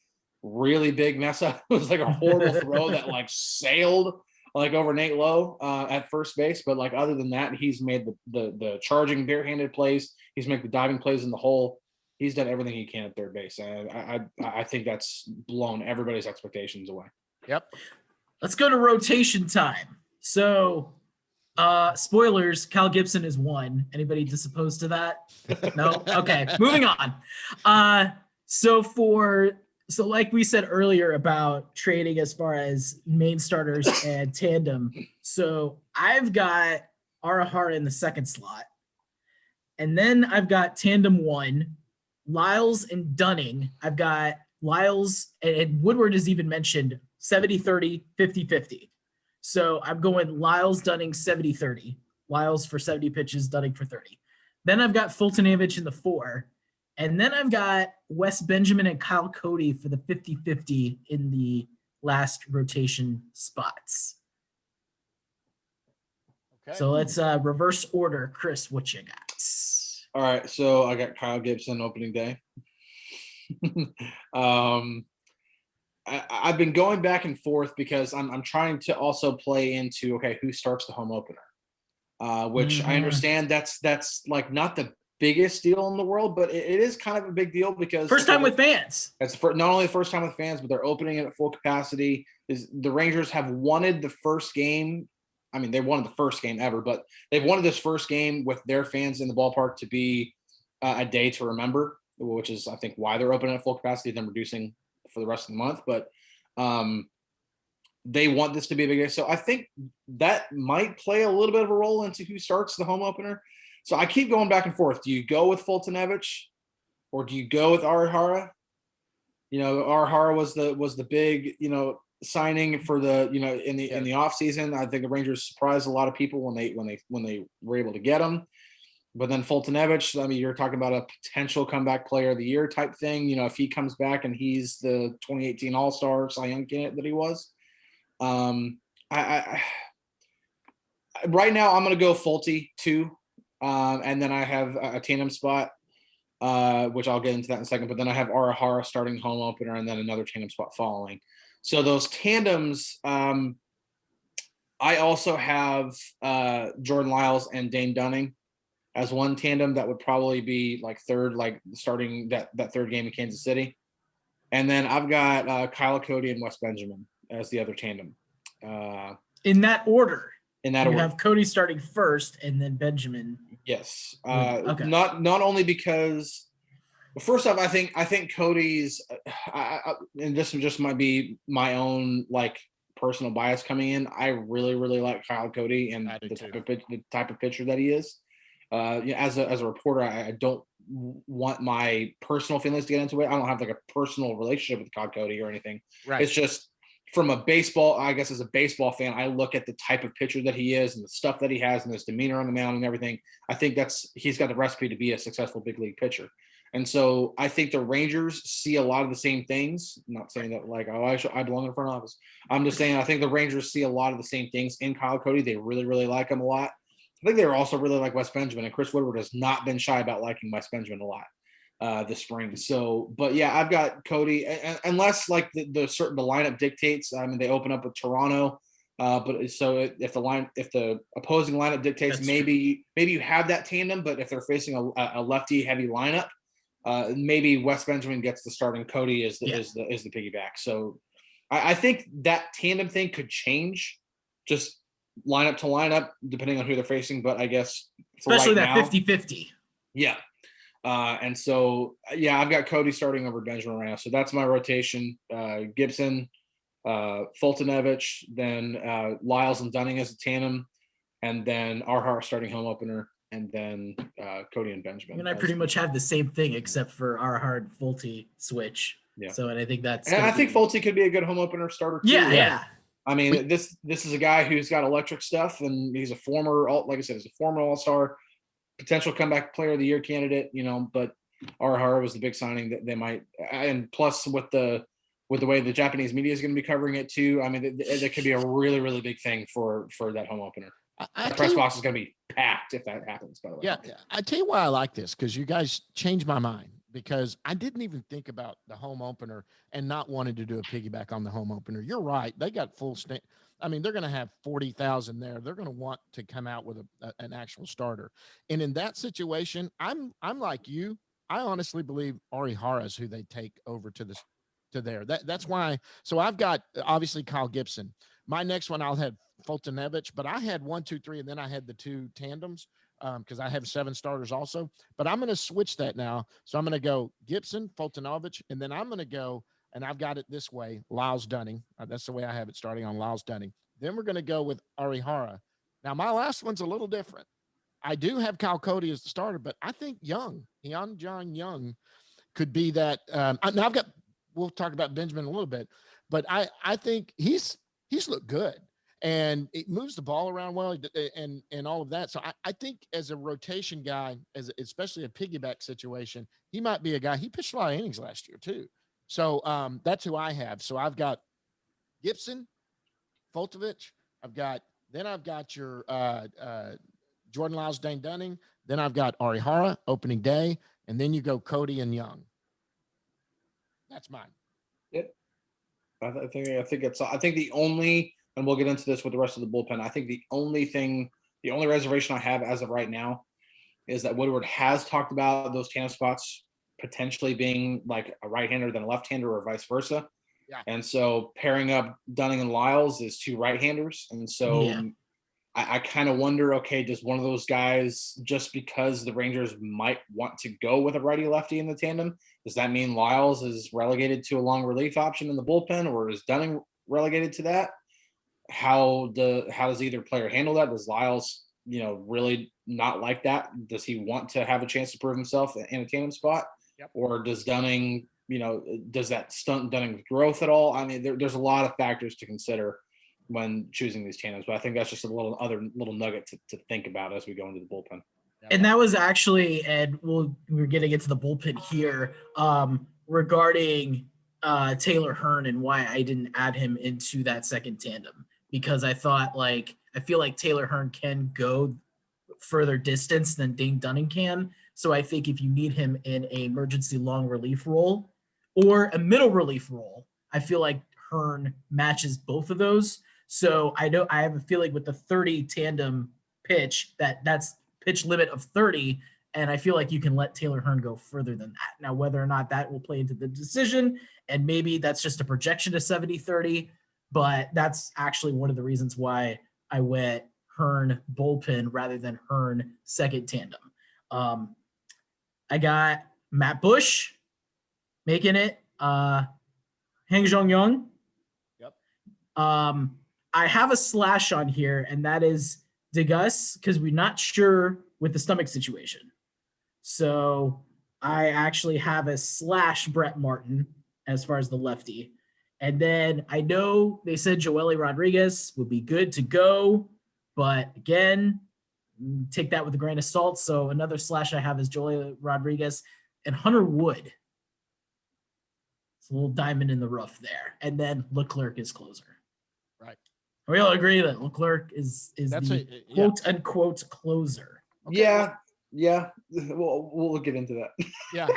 S3: really big mess up. It was like a horrible throw that like sailed like over Nate Lowe at first base. But like other than that, he's made the charging barehanded plays. He's made the diving plays in the hole. He's done everything he can at third base. And I think that's blown everybody's expectations away.
S4: Yep.
S2: Let's go to rotation time. So spoilers, Cal Gibson is 1. Anybody disopposed to that? No? Okay, moving on. So like we said earlier about trading as far as main starters and tandem. So I've got Hearn in the second slot. And then I've got tandem 1, Lyles and Dunning. I've got Lyles, and Woodward is even mentioned 70-30, 50-50. So I'm going Lyles, Dunning, 70-30. Lyles for 70 pitches, Dunning for 30. Then I've got Fultonavich in the 4. And then I've got Wes Benjamin and Kyle Cody for the 50-50 in the last rotation spots. Okay. So let's reverse order. Chris, what you got?
S3: All right, so I got Kyle Gibson opening day. I've been going back and forth because I'm trying to also play into, okay, who starts the home opener, which I understand that's like not the biggest deal in the world, but it is kind of a big deal because
S2: first time with fans.
S3: That's not only the first time with fans, but they're opening it at full capacity. The Rangers have wanted the first game. I mean, they wanted the first game ever, but they've wanted this first game with their fans in the ballpark to be a day to remember, which is, I think, why they're opening at full capacity, then reducing for the rest of the month. But they want this to be a big day. So I think that might play a little bit of a role into who starts the home opener. So I keep going back and forth. Do you go with Fultonevich or do you go with Arihara? Arihara was the big, signing for the, in the offseason. I think the Rangers surprised a lot of people when they were able to get him. But then Fultonevich, I mean, you're talking about a potential comeback player of the year type thing. If he comes back and he's the 2018 All-Star Cy Young candidate that he was. I right now I'm going to go Fulte too. And then I have a tandem spot, which I'll get into that in a second. But then I have Arihara starting home opener and then another tandem spot following. So those tandems, I also have Jordan Lyles and Dane Dunning as one tandem that would probably be like third, like starting that third game in Kansas City. And then I've got Kyle Cody and Wes Benjamin as the other tandem.
S2: In that order.
S3: You
S2: have Cody starting first and then Benjamin.
S3: Yes.
S2: Okay.
S3: Not only because, first off, I think Cody's, and this just might be my own like personal bias coming in. I really, really like Kyle Cody and the type of pitcher that he is. As a reporter, I don't want my personal feelings to get into it. I don't have like a personal relationship with Kyle Cody or anything.
S4: Right.
S3: It's just from a baseball, I guess as a baseball fan, I look at the type of pitcher that he is and the stuff that he has and his demeanor on the mound and everything. I think he's got the recipe to be a successful big league pitcher. And so I think the Rangers see a lot of the same things. I'm not saying that like, I belong in the front office. I'm just saying I think the Rangers see a lot of the same things in Kyle Cody. They really, really like him a lot. I think they were also really like Wes Benjamin, and Chris Woodward has not been shy about liking Wes Benjamin a lot this spring. So, but yeah, I've got Cody, unless like the lineup dictates. I mean, they open up with Toronto, but so if the opposing lineup dictates,
S2: That's
S3: maybe you have that tandem. But if they're facing a lefty heavy lineup, maybe Wes Benjamin gets the start and Cody is the piggyback. So I think that tandem thing could change just lineup to lineup depending on who they're facing. But I guess
S2: especially
S3: right
S2: that 50-50.
S3: Yeah. And so, yeah, I've got Cody starting over Benjamin right now. So that's my rotation. Gibson, Fultonevich, then Lyles and Dunning as a tandem, and then Arihara starting home opener, and then Cody and Benjamin.
S2: And I pretty much have the same thing except for Arihara and Fulte switch.
S3: Yeah.
S2: So, and I think that's.
S3: And I think Fulte could be a good home opener starter too.
S2: Yeah.
S3: I mean, this is a guy who's got electric stuff, and he's a former, like I said, he's a former All-Star, potential comeback player of the year candidate, but Arihara was the big signing that they might, and plus with the way the Japanese media is going to be covering it too. I mean, that could be a really, really big thing for that home opener. The press box is going to be packed if that happens, by the way.
S4: Yeah. I tell you why I like this, because you guys changed my mind, because I didn't even think about the home opener and not wanting to do a piggyback on the home opener. You're right. They got full stand. I mean, they're going to have 40,000 there. They're going to want to come out with an actual starter. And in that situation, I'm like you. I honestly believe Arihara is who they take over to there. That's why. So I've got obviously Kyle Gibson. My next one, I'll have Fultonevich, but I had 1, 2, 3, and then I had the two tandems because I have 7 starters also. But I'm going to switch that now. So I'm going to go Gibson, Fultonevich, and then I'm going to go, and I've got it this way, Lyles Dunning. That's the way I have it starting on Lyles Dunning. Then we're going to go with Arihara. Now, my last one's a little different. I do have Kyle Cody as the starter, but I think John Young could be that. Now we'll talk about Benjamin a little bit, but I think he's looked good. And it moves the ball around well and all of that. So I think as a rotation guy, especially a piggyback situation, he might be a guy. He pitched a lot of innings last year too. So that's who I have. So I've got Gibson, Fultonevich. I've got your Jordan Lyles, Dane Dunning. Then I've got Arihara opening day, and then you go Cody and Young. That's mine.
S3: Yep. I think the only, and we'll get into this with the rest of the bullpen, I think the only reservation I have as of right now is that Woodward has talked about those tandem spots potentially being like a right-hander than a left-hander or vice versa.
S4: Yeah.
S3: And so pairing up Dunning and Lyles is 2 right-handers. And so I kind of wonder, okay, does one of those guys, just because the Rangers might want to go with a righty-lefty in the tandem, does that mean Lyles is relegated to a long relief option in the bullpen, or is Dunning relegated to that? How does either player handle that? Does Lyles really not like that? Does he want to have a chance to prove himself in a tandem spot?
S4: Yep.
S3: Or does Dunning, does that stunt Dunning's growth at all? I mean, there's a lot of factors to consider when choosing these tandems, but I think that's just a little nugget to think about as we go into the bullpen.
S2: And that was actually, and we're getting into the bullpen here, regarding Taylor Hearn and why I didn't add him into that second tandem, because I feel like Taylor Hearn can go further distance than Dane Dunning can. So I think if you need him in a emergency long relief role or a middle relief role, I feel like Hearn matches both of those. So I have a feeling with the 30 tandem pitch that's pitch limit of 30. And I feel like you can let Taylor Hearn go further than that. Now, whether or not that will play into the decision, and maybe that's just a projection to 70-30, but that's actually one of the reasons why I went Hearn bullpen rather than Hearn second tandem. I got Matt Bush making it, Hang Jong-young.
S4: Yep.
S2: I have a slash on here, and that is DeGus, because we're not sure with the stomach situation. So I actually have a slash Brett Martin as far as the lefty. And then I know they said Joely Rodriguez would be good to go, but again, take that with a grain of salt. So another slash I have is Joely Rodriguez and Hunter Wood. It's a little diamond in the rough there. And then Leclerc is closer.
S4: Right.
S2: We all agree that Leclerc is the quote unquote closer.
S4: Okay.
S3: Yeah. We'll get into that.
S4: Yeah.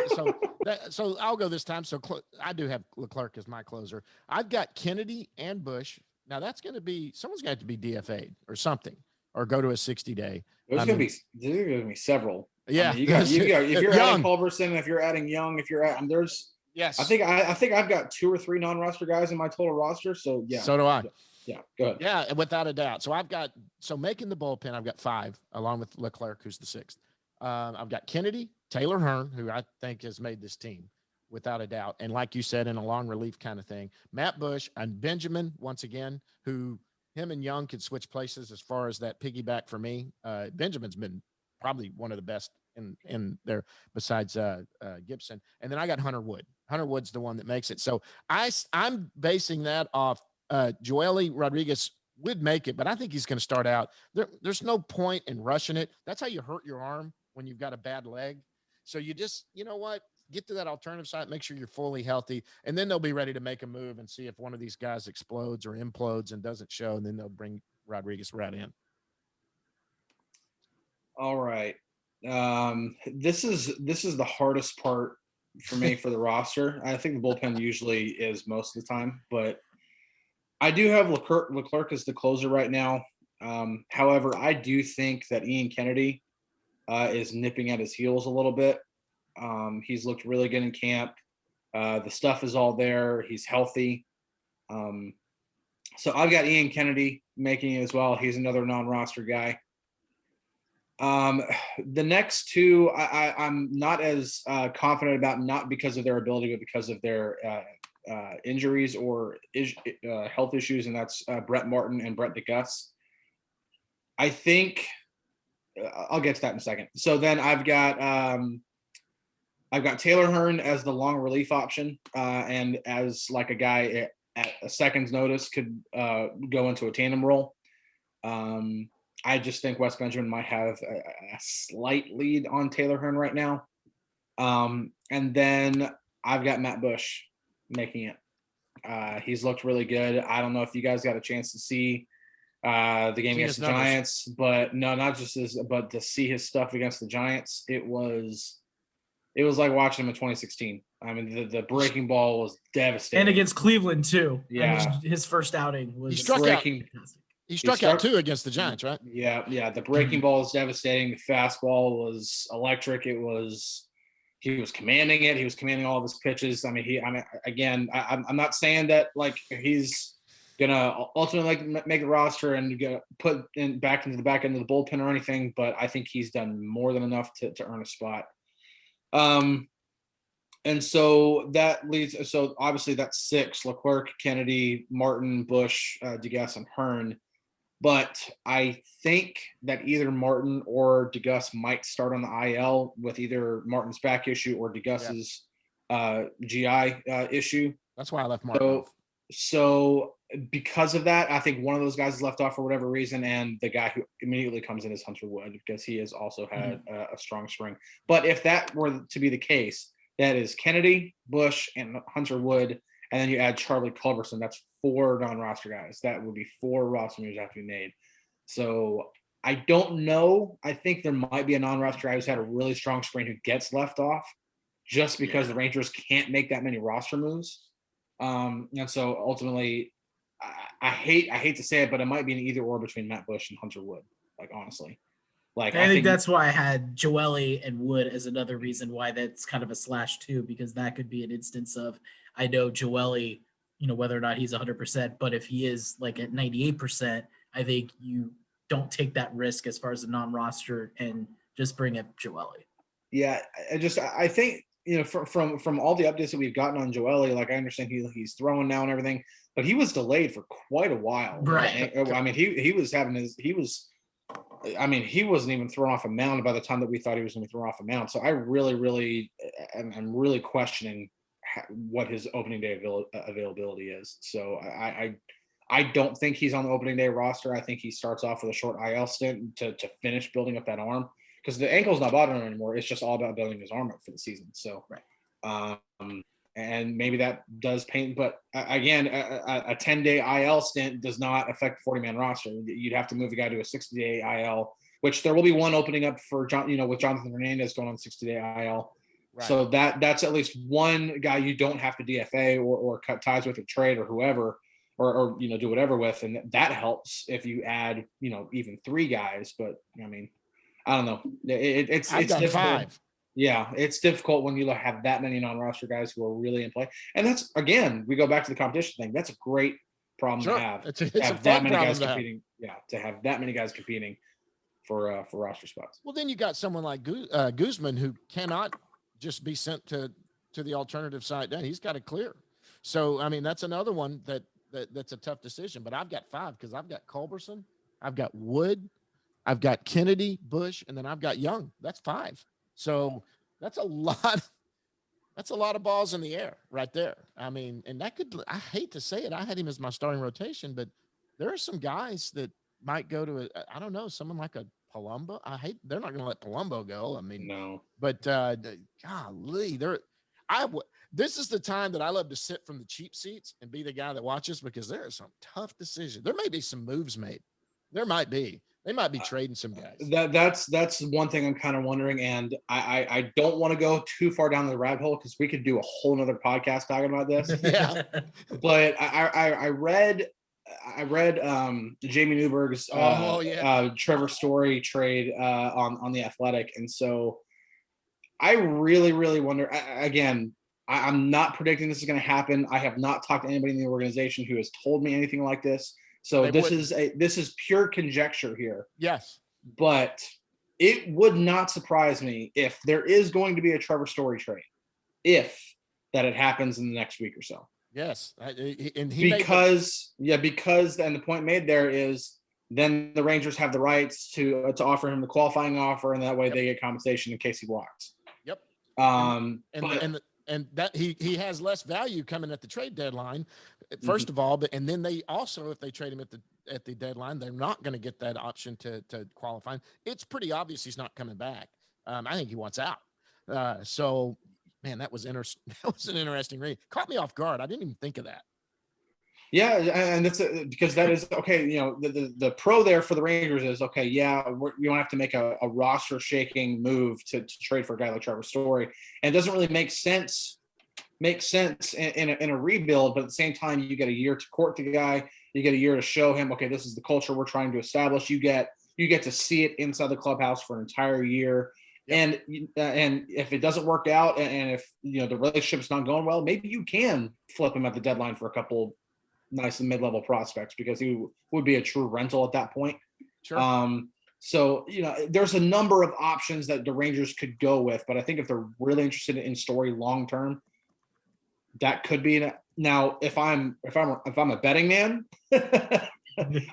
S4: So I'll go this time. So I do have Leclerc as my closer. I've got Kennedy and Bush. Now that's going to be, someone's got to be DFA'd or something, or go to a 60-day.
S3: There's going to be several.
S4: Yeah.
S3: I mean, you got if you're
S4: Young.
S3: adding Culberson, if you're adding Young, if you're adding, there's,
S4: yes.
S3: I think I've got 2 or 3 non-roster guys in my total roster. So yeah.
S4: So do I.
S3: Yeah. Go ahead.
S4: Yeah. Without a doubt. So making the bullpen, I've got 5 along with Leclerc, who's the 6th. I've got Kennedy, Taylor Hearn, who I think has made this team without a doubt. And like you said, in a long relief kind of thing, Matt Bush and Benjamin, once again, who him and Young could switch places as far as that piggyback for me. Benjamin's been probably one of the best in there besides Gibson. And then I got Hunter Wood. Hunter Wood's the one that makes it. So I'm basing that off Joely Rodriguez would make it, but I think he's going to start out. There's no point in rushing it. That's how you hurt your arm when you've got a bad leg. So you just, you know what, get to that alternative site, make sure you're fully healthy, and then they'll be ready to make a move and see if one of these guys explodes or implodes and doesn't show, and then they'll bring Rodriguez right in.
S3: All right. This is the hardest part for me for the roster. I think the bullpen usually is most of the time, but I do have Leclerc as the closer right now. However, I do think that Ian Kennedy is nipping at his heels a little bit. He's looked really good in camp. The stuff is all there. He's healthy. So I've got Ian Kennedy making it as well. He's another non-roster guy. The next 2, I'm not as confident about, not because of their ability, but because of their injuries or health issues, and that's Brett Martin and Brett DeGus. I think I'll get to that in a second. So then I've got Taylor Hearn as the long relief option, and as like a guy at a second's notice could go into a tandem role. I just think Wes Benjamin might have a slight lead on Taylor Hearn right now. And then I've got Matt Bush making it. He's looked really good. I don't know if you guys got a chance to see the game against the Giants, but no, not just but to see his stuff against the Giants, it was like watching him in 2016. I mean, the breaking ball was devastating.
S2: And against Cleveland too.
S3: Yeah.
S2: I mean, his first outing was
S3: breaking.
S4: He struck out 2 against the Giants, right?
S3: Yeah. The breaking ball was devastating. The fastball was electric. He was commanding it. He was commanding all of his pitches. Again, I'm not saying that like he's gonna ultimately make the roster and get put in back into the back end of the bullpen or anything, but I think he's done more than enough to earn a spot. And so that leads. So obviously that's 6: Leclerc, Kennedy, Martin, Bush, DeGas, and Hearn. But I think that either Martin or DeGus might start on the IL with either Martin's back issue or DeGus's GI issue.
S4: That's why I left Martin off.
S3: So because of that, I think one of those guys is left off for whatever reason, and the guy who immediately comes in is Hunter Wood because he has also had a strong spring. But if that were to be the case, that is Kennedy, Bush, and Hunter Wood, and then you add Charlie Culberson. That's 4 non-roster guys. That would be 4 roster moves that have to be made. So I don't know. I think there might be a non-roster guy who's had a really strong spring who gets left off just because the Rangers can't make that many roster moves. And so ultimately, I hate to say it, but it might be an either or between Matt Bush and Hunter Wood. Like, honestly, like
S2: I think that's why I had Joely and Wood as another reason why that's kind of a slash too, because that could be an instance of, I know Joely, whether or not he's 100%, but if he is like at 98%, I think you don't take that risk as far as a non-roster and just bring up Joely.
S3: Yeah, I think, from all the updates that we've gotten on Joely, like I understand he's throwing now and everything, but he was delayed for quite a while.
S2: Right.
S3: I mean, he wasn't even thrown off a mound by the time that we thought he was going to be thrown off a mound. So I really am really questioning what his opening day availability is. So I don't think he's on the opening day roster. I think he starts off with a short IL stint to finish building up that arm, because the ankle's not bothering him anymore. It's just all about building his arm up for the season. So, and maybe that does paint, but again, a 10-day IL stint does not affect 40-man roster. You'd have to move a guy to a 60-day IL, which there will be one opening up for with Jonathan Hernandez going on 60-day IL. Right. So that's at least one guy you don't have to DFA or cut ties with or trade or whoever, or do whatever with, and that helps if you add even 3 guys. But I mean, I don't know. It's difficult.
S4: 5.
S3: Yeah, it's difficult when you have that many non-roster guys who are really in play. And that's, again, we go back to the competition thing. That's a great problem to have.
S4: It's a
S3: have that many guys
S4: to
S3: competing. Yeah, to have that many guys competing for roster spots.
S4: Well, then you got someone like Guzman who cannot just be sent to the alternative site down. He's got to clear. So I mean, that's another one that's a tough decision. But I've got 5 because I've got Culberson, I've got Wood, I've got Kennedy, Bush, and then I've got Young. That's 5. So that's a lot. That's a lot of balls in the air right there. I mean, and I hate to say it, I had him as my starting rotation, but there are some guys that might go to I don't know, someone like a Palumbo. They're not going to let Palumbo go. I mean,
S3: no.
S4: But golly, this is the time that I love to sit from the cheap seats and be the guy that watches, because there are some tough decisions. There may be some moves made. There might be. They might be trading some guys.
S3: That's one thing I'm kind of wondering, and I don't want to go too far down the rabbit hole because we could do a whole nother podcast talking about this.
S4: Yeah.
S3: But I read Jamie Newberg's Trevor Story trade on the Athletic, and so I really wonder. Again, I'm not predicting this is going to happen. I have not talked to anybody in the organization who has told me anything like this. So this is pure conjecture here.
S4: Yes.
S3: But it would not surprise me if there is going to be a Trevor Story trade, if that it happens in the next week or so.
S4: Yes. And
S3: because the point made there is then the Rangers have the rights to offer him the qualifying offer, and that way they get compensation in case he walks.
S4: Yep.
S3: And
S4: that he has less value coming at the trade deadline, first of all, and then they also, if they trade him at the deadline, they're not going to get that option to qualify. It's pretty obvious he's not coming back. I think he wants out. So man, that was an interesting read. Caught me off guard. I didn't even think of that.
S3: Yeah, and that's because that is okay. The pro there for the Rangers is okay. Yeah, we don't have to make a roster shaking move to trade for a guy like Trevor Story, and it doesn't really make sense in a rebuild. But at the same time, you get a year to court the guy. You get a year to show him, okay, this is the culture we're trying to establish. You get to see it inside the clubhouse for an entire year. Yep. And if it doesn't work out, and if the relationship's not going well, maybe you can flip him at the deadline for a couple nice and mid-level prospects, because he would be a true rental at that point.
S4: Sure.
S3: So there's a number of options that the Rangers could go with, but I think if they're really interested in Story long term, that could be now. If I'm a betting man,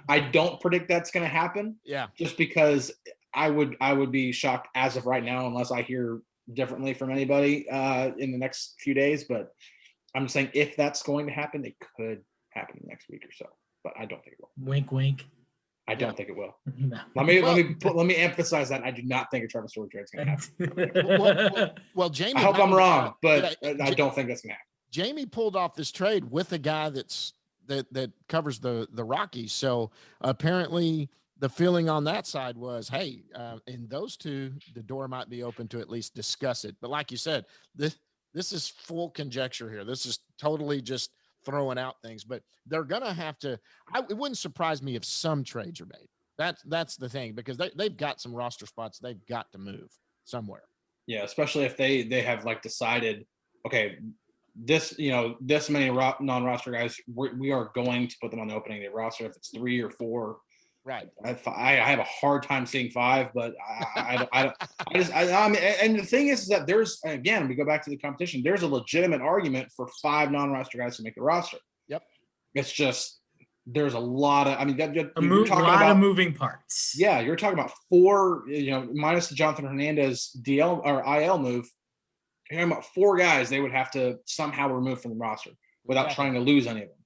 S3: I don't predict that's going to happen.
S4: Yeah.
S3: Just because I would be shocked as of right now, unless I hear differently from anybody in the next few days. But I'm saying if that's going to happen, it could happen next week or so. But I don't think it will.
S2: Wink, wink.
S3: I don't think it will.
S2: No.
S3: Let me emphasize that I do not think a Trevor Story trade is going to happen.
S4: Well, Jamie.
S3: I hope I'm wrong, but
S4: yeah,
S3: I don't think that's going to happen.
S4: Jamie pulled off this trade with a guy that covers the Rockies. So apparently the feeling on that side was, hey, in those two, the door might be open to at least discuss it. But like you said, this is full conjecture here. This is totally just throwing out things, but they're going to have to, it wouldn't surprise me if some trades are made. That's the thing, because they've got some roster spots they've got to move somewhere.
S3: Yeah, especially if they have like decided, okay, this many non-roster guys, we are going to put them on the opening day roster. If it's 3 or 4,
S4: right?
S3: I have a hard time seeing 5, but I mean, and the thing is that there's, again, we go back to the competition. There's a legitimate argument for 5 non-roster guys to make the roster.
S4: Yep.
S3: It's just there's a lot of, I mean,
S2: you're talking about moving parts.
S3: Yeah, you're talking about 4, minus the Jonathan Hernandez DL or IL move. You're talking about 4 guys they would have to somehow remove from the roster without trying to lose any of them.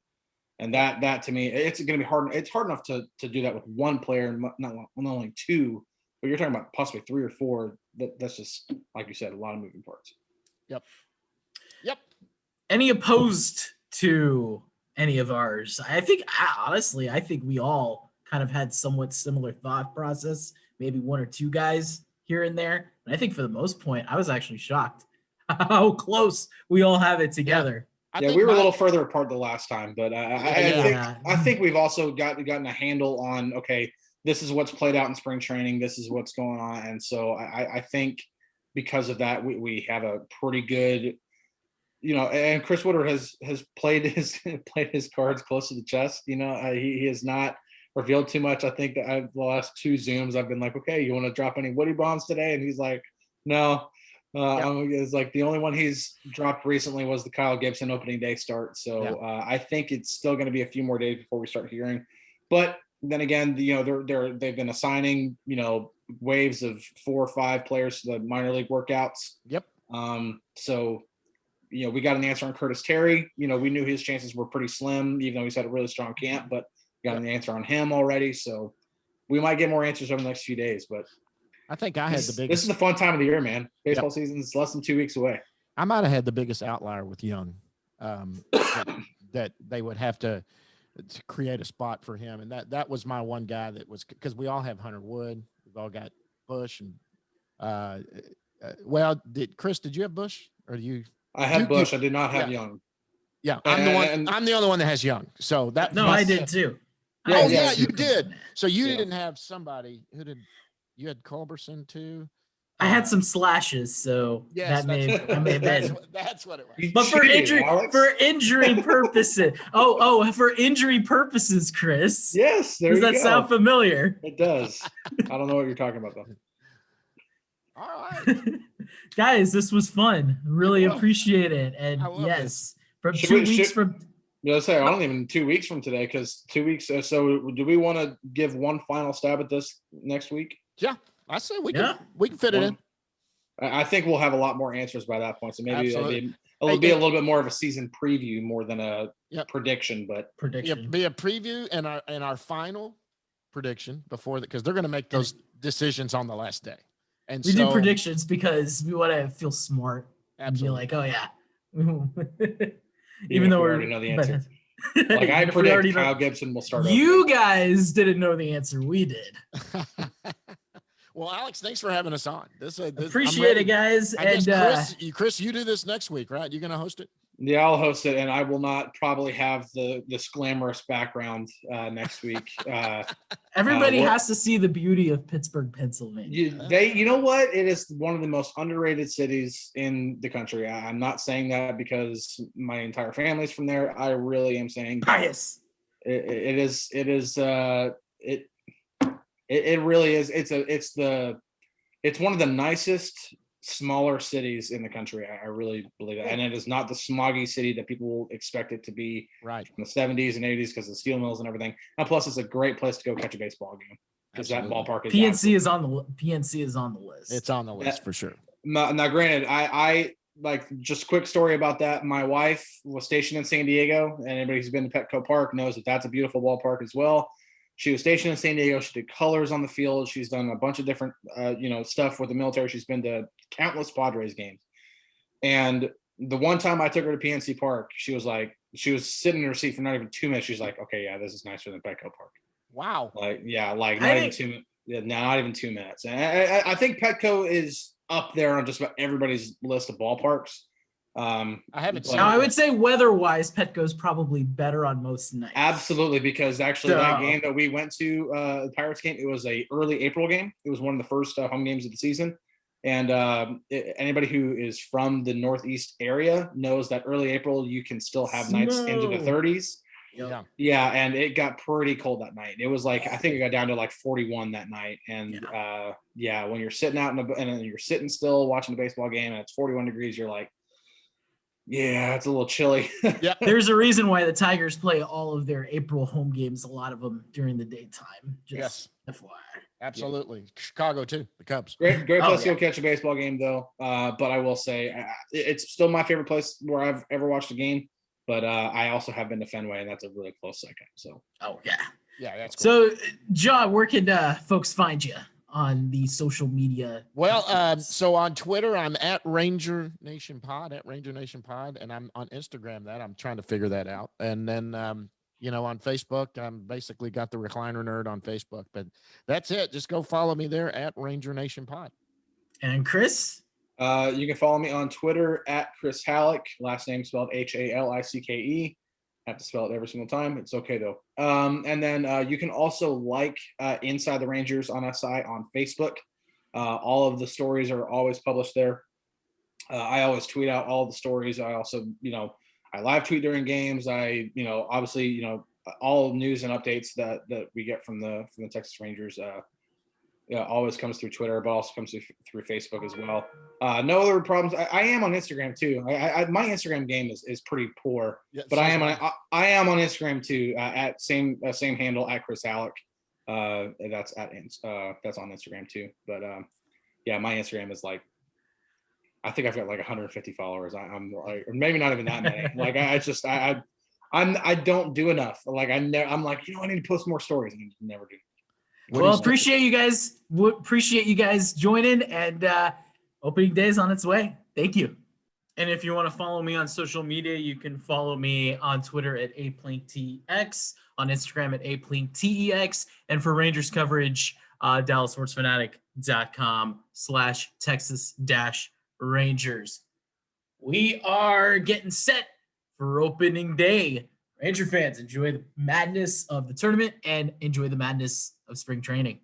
S3: And that to me, it's going to be hard. It's hard enough to do that with 1 player, and not only 2, but you're talking about possibly 3 or 4. That's just, like you said, a lot of moving parts.
S4: Yep.
S2: Any opposed to any of ours? I think we all kind of had somewhat similar thought process. Maybe 1 or 2 guys here and there. And I think for the most part, I was actually shocked how close we all have it together.
S3: Yeah, we were a little further apart the last time, but I think we've also gotten a handle on, okay, this is what's played out in spring training. This is what's going on. And so I think because of that, we have a pretty good, and Chris Woodward has played his cards close to the chest. He has not revealed too much. I think that the last 2 Zooms, I've been like, okay, you want to drop any Woody bombs today? And he's like, no. It's like the only one he's dropped recently was the Kyle Gibson opening day start. So I think it's still going to be a few more days before we start hearing. But then again, they've been assigning waves of 4 or 5 players to the minor league workouts.
S4: Yep.
S3: So we got an answer on Curtis Terry. We knew his chances were pretty slim, even though he's had a really strong camp. But we got an answer on him already. So we might get more answers over the next few days. But
S4: I think I had the biggest.
S3: This is the fun time of the year, man. Baseball season is less than 2 weeks away.
S4: I might have had the biggest outlier with Young, that they would have to create a spot for him, and that was my one guy that was, because we all have Hunter Wood, we've all got Bush, and did you have Bush or do you?
S3: I had Bush. I did not have Young.
S4: Yeah, I'm the only one that has Young. So that
S2: I did too.
S4: Yeah, you did. So you didn't have somebody who did. You had Culberson too.
S2: I had some slashes, so
S4: yes,
S2: I may have been.
S4: That's what it was.
S2: But for injury purposes. For injury purposes, Chris.
S3: Yes,
S2: does that sound familiar?
S3: It does. I don't know what you're talking about though.
S4: All right,
S2: guys, this was fun. Really appreciate it. And yes, from 2 weeks from.
S3: I don't even 2 weeks from today, because 2 weeks. So do we want to give one final stab at this next week?
S4: Yeah, I say we can fit it in.
S3: I think we'll have a lot more answers by that point. So maybe it'll be a little bit more of a season preview more than a prediction. But
S4: be a preview and our final prediction before that, because they're going to make those decisions on the last day. And
S2: we do predictions because we want to feel smart.
S4: Absolutely.
S2: And be like, oh yeah.
S3: Even though we already know the answer. Like I predict Kyle Gibson will start.
S2: You guys didn't know the answer. We did.
S4: Well, Alex, thanks for having us on.
S2: Appreciate it, guys.
S4: Chris, you do this next week, right? You're going to host it?
S3: Yeah, I'll host it, and I will not probably have this glamorous background next week.
S2: Everybody has to see the beauty of Pittsburgh, Pennsylvania.
S3: You know what? It is one of the most underrated cities in the country. I'm not saying that because my entire family's from there. I really am saying
S2: bias.
S3: It really is. It's one of the nicest smaller cities in the country. I really believe that. And it is not the smoggy city that people will expect it to be
S4: Right.
S3: from the 70s and 80s because of the steel mills and everything. And plus, it's a great place to go catch a baseball game because that
S4: Absolutely.
S3: ballpark is
S2: PNC is on the list.
S4: It's on the list for sure.
S3: Now, granted, I like just quick story about that. My wife was stationed in San Diego, and anybody who's been to Petco Park knows that that's a beautiful ballpark as well. She was stationed in San Diego. She did colors on the field. She's done a bunch of different, stuff with the military. She's been to countless Padres games. And the one time I took her to PNC Park, she was sitting in her seat for not even 2 minutes. She's like, okay, yeah, this is nicer than Petco Park.
S4: Wow.
S3: Not even 2 minutes. And I think Petco is up there on just about everybody's list of ballparks.
S4: I haven't seen.
S2: Now, I would say weather-wise, Petco's probably better on most nights.
S3: Absolutely, because actually that game that we went to, the Pirates game, it was a early April game. It was one of the first home games of the season. And anybody who is from the Northeast area knows that early April, you can still have nights into the 30s.
S2: Yep.
S3: Yeah, and it got pretty cold that night. It was like, I think it got down to like 41 that night. And when you're sitting out and you're sitting still watching the baseball game and it's 41 degrees, you're like, yeah, it's a little chilly.
S4: Yeah.
S2: There's a reason why the Tigers play all of their April home games, a lot of them during the daytime. Just FYI.
S4: Absolutely. Yeah. Chicago too, the Cubs.
S3: Great place to go catch a baseball game though. But I will say it's still my favorite place where I've ever watched a game. But I also have been to Fenway, and that's a really close second. So.
S2: Oh yeah.
S4: Yeah, that's
S2: cool. So, John, where can folks find you on the social media?
S4: Well, so on Twitter, I'm at Ranger Nation Pod, and I'm on Instagram. I'm trying to figure that out. And then, on Facebook, I'm basically got the Recliner Nerd on Facebook. But that's it. Just go follow me there at Ranger Nation Pod.
S2: And Chris?
S3: You can follow me on Twitter at Chris Halicke, last name spelled Halicke. I have to spell it every single time. It's okay though. And then you can also like Inside the Rangers on SI on Facebook. All of the stories are always published there. I always tweet out all the stories. I also, I live tweet during games. I, obviously, all news and updates that we get from the Texas Rangers. Always comes through Twitter, but also comes through Facebook as well. No other problems. I am on Instagram too. My Instagram game is pretty poor, but I am on Instagram too at same handle at Chris Halicke. That's on Instagram too. But my Instagram is like, I think I've got like 150 followers. I'm like, or maybe not even that many. Like I don't do enough. Like I'm like, I need to post more stories, and I just never do.
S2: Well, appreciate you guys. Appreciate you guys joining, and opening day is on its way. Thank you. And if you want to follow me on social media, you can follow me on Twitter at aPlinkTX, on Instagram at aPlinkTEX, and for Rangers coverage, DallasSportsFanatic.com/Texas-Rangers. We are getting set for opening day. Ranger fans, enjoy the madness of the tournament and enjoy the madness of spring training.